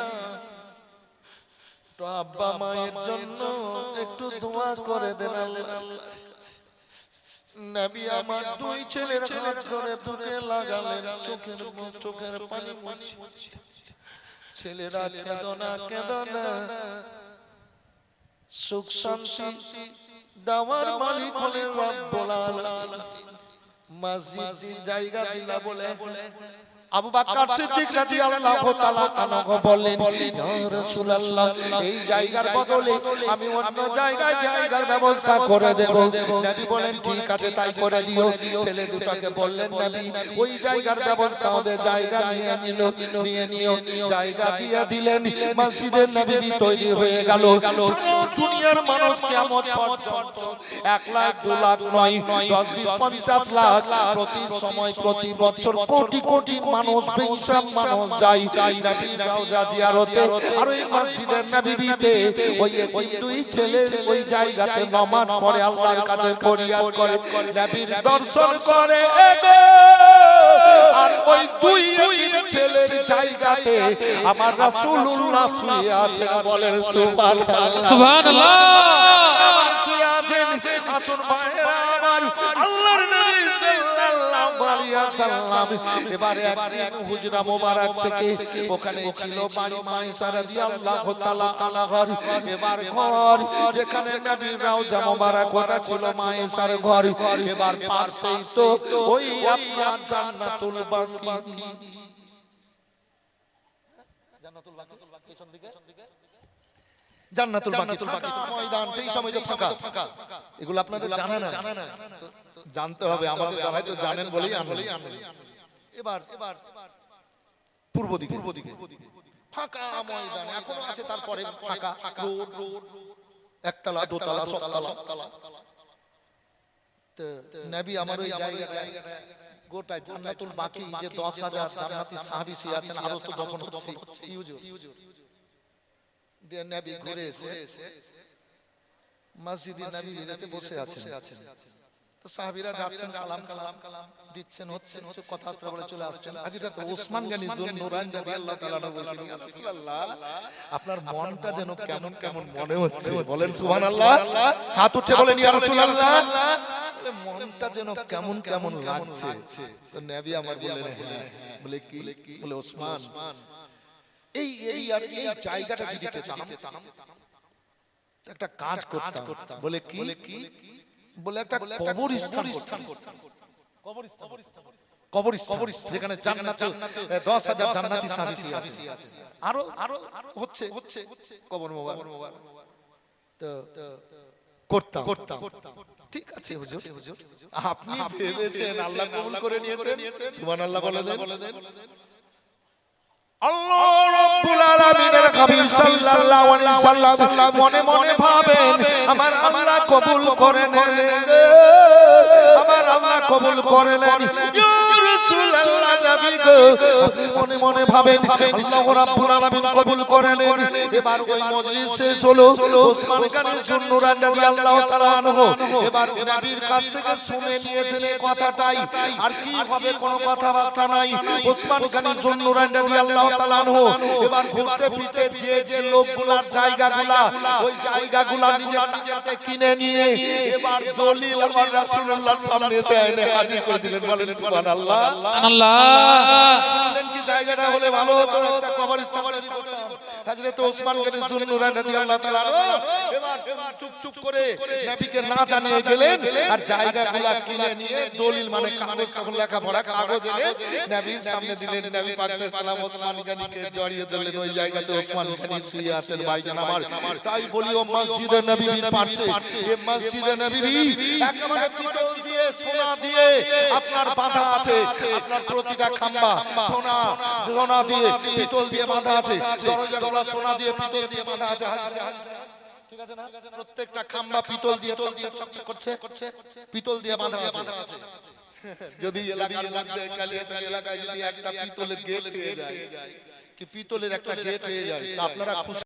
তো আব্বা মায়ের জন্য একটু দোয়া করে দেন আল্লাহ। নবী আমার দুই ছেলের হাত ধরে বুকে লাগালেন, চোখের পানি মুছে, ছেলেরা কেঁদো না, সুখ শান্তি দেওয়ার মালিক হলেন রব্বুল আলামিন। মসজিদ জায়গা দিলা বলে আবু বকর সিদ্দিক রাদিয়াল্লাহু তাআলা আনহু বললেন, ইয়া রাসূলুল্লাহ এই জায়গার বদলে আমি অন্য জায়গার ব্যবস্থা করে দেব। নবী বলেন, ঠিক আছে তাই করে দিও। ছেলে দুটোকে বললেন নবী, ওই জায়গার ব্যবস্থা ওদের জায়গা নিয়ে নিও, জায়গা দিয়ে দিলেন। মসজিদের নববী তৈরি হয়ে গেল। দুনিয়ার মানুষ কিয়ামত পর্যন্ত 1 লাখ 2 লাখ নয়, 10 20 50 লাখ প্রতি সময় প্রতি বছর কোটি কোটি মানুষ, বেশিরভাগ মানুষ যায় নবীর রওজা জিয়ারতে। আর ওই মসজিদের নববীতে ওই দুই ছেলে ওই জায়গাতে নামাজ পড়ে, আল্লাহর কাছে ফরিয়াদ করে, নবীর দর্শন করে। আর ওই দুই ছেলের জায়গাতে আমার রাসূলুল্লাহ শুয়ে আছেন, বলেন সুবহানাল্লাহ। শুয়ে আছেন, আসুন ভাইরা আমার, আল্লাহর নবী সাল্লাল্লাহু আলাইহি ওয়াসাল্লাম এবারে একদিন হুজরা মোবারক থেকে, ওখানে ছিল বাড়ি মায়েশা রাদিয়াল্লাহু তাআলা আনহা। এবার ঘর যেখানে নবীর রওজা মোবারক, ওটা ছিল মায়েশার ঘর। এবার পাশেই তো ওই আপনার জান্নাতুল বাকি, পেছন দিকে জান্নাতুল বাকি ময়দান, সেই সময় যে ফাঁকা। এগুলো আপনাদের জানা না, জানতে হবে। আমাদের হয়তো জানেন বলেই আনলেন। এবার পূর্ব দিকে ফাঁকা ময়দান এখনো আছে, তারপরে ফাঁকা রোড, একতলা দোতলা সতলা। তো নবী আমার ওই জায়গাটা গোটা জান্নাতুল বাকি, যে 10,000 জান্নাতি সাহাবী আছেন, আরো তো দফন হচ্ছে। দিয়ে নবী ঘুরে এসে মসজিদে নববীতে বসে আছেন। তো সাহাবীরা যাচ্ছেন, সালাম দিচ্ছেন, হচ্ছে কথাবার্তা বলে চলে আসছেন। হাজরত ওসমান গনি যুন-নুরাইন রাদিয়াল্লাহু তাআলা বলছেন, ইয়া রাসূলুল্লাহ আপনার মনটা যেন কেমন মনে হচ্ছে, বলেন সুবহানাল্লাহ। হাত উঠে বলেন, ইয়া রাসূলুল্লাহ মনটা যেন কেমন লাগছে। তো নবী আমার বললেন, বলে কি? বলে ওসমান এই এই আর এই জায়গাটা যদি পেতাম একটা কাজ করতাম। বলে কি বলে একটা কবরস্থান করতাম। কবরস্থান যেখানে জান্নাতে 10,000 জান্নাতি সাহাবী আছে, আরো হচ্ছে কবর মোবারক তো করতাম। ঠিক আছে হুজুর, আপনি ভেবেছেন আল্লাহ কবুল করে নিয়েছেন, সুবহানাল্লাহ বলে দেন। আল্লাহ রাব্বুল আলামিনের হাবিব সাল্লাল্লাহু আলাইহি সাল্লাম মনে মনে ভাবেন আমার আল্লাহ কবুল করে নেন, আমার আল্লাহ কবুল করে নেন ইয়া রাসূলুল্লাহ নবী গো। আপনি মনে মনে ভাবেন আল্লাহ রাব্বুল আলামিন কবুল করে নেন। এবার ওই মজলিস শেষ হলো, ওসমান গনি সুন্নুরান রাদিয়াল্লাহু তাআলা আনহু এবার নবীর কাছ থেকে শুনে নিয়েছেন এই কথাটাই, আর কি হবে কোনো কথাবার্তা নাই। ওসমান গনি সুন্নুরান রাদিয়াল্লাহু তাআলা আনহু এবার ঘুরতে ফিরতে যে লোকগুলার জায়গাগুলা ওই জায়গাগুলা নিজের কিনে নিয়ে এবার দলিল আমার রাসূলুল্লাহর সামনে এনে হাজির করে দিলেন। বলেন সুবহানাল্লাহ। কি জায়গাটা হলে ভালো হতো, একটা কবরস্থান করতাম। হযরত ওসমান গনি সুন্নুরান রাদিয়াল্লাহু তাআলা এবার চুপ করে নবীকে না জানিয়ে গেলেন আর জায়গাগুলা কিনে নিয়ে দলিল মানে কাগজ তখন লেখাপড়া কাগজ এনে নবীর সামনে দিলেন। নবী পাক সাল্লাল্লাহু ওসমান গনিকে জড়িয়ে ধরলেন। ওই জায়গাতে ওসমান গনি শুয়ে আছেন ভাইজান আমার। তাই বলি ও মসজিদে নববীর পাশে এই মসজিদে নববী একেবারে পিতল দিয়ে সোনা দিয়ে আপনার বাঁধা আছে, আপনার প্রতিটা খাম্বা সোনা দিয়ে পিতল দিয়ে বাঁধা আছে, দরজাগুলো সোনা দিয়ে পিতল দিয়ে বাঁধা আছে। ঠিক আছে না? প্রত্যেকটা খাম্বা পিতল দিয়ে চকচক করছে, পিতল দিয়ে বাঁধা আছে। যদি এলাকার মধ্যে কালিয়াচক এলাকায় যদি একটা পিতলের গেট হয়ে যায়, কি পিতলের একটা গেট হয়ে যায়, আপনারা খুশি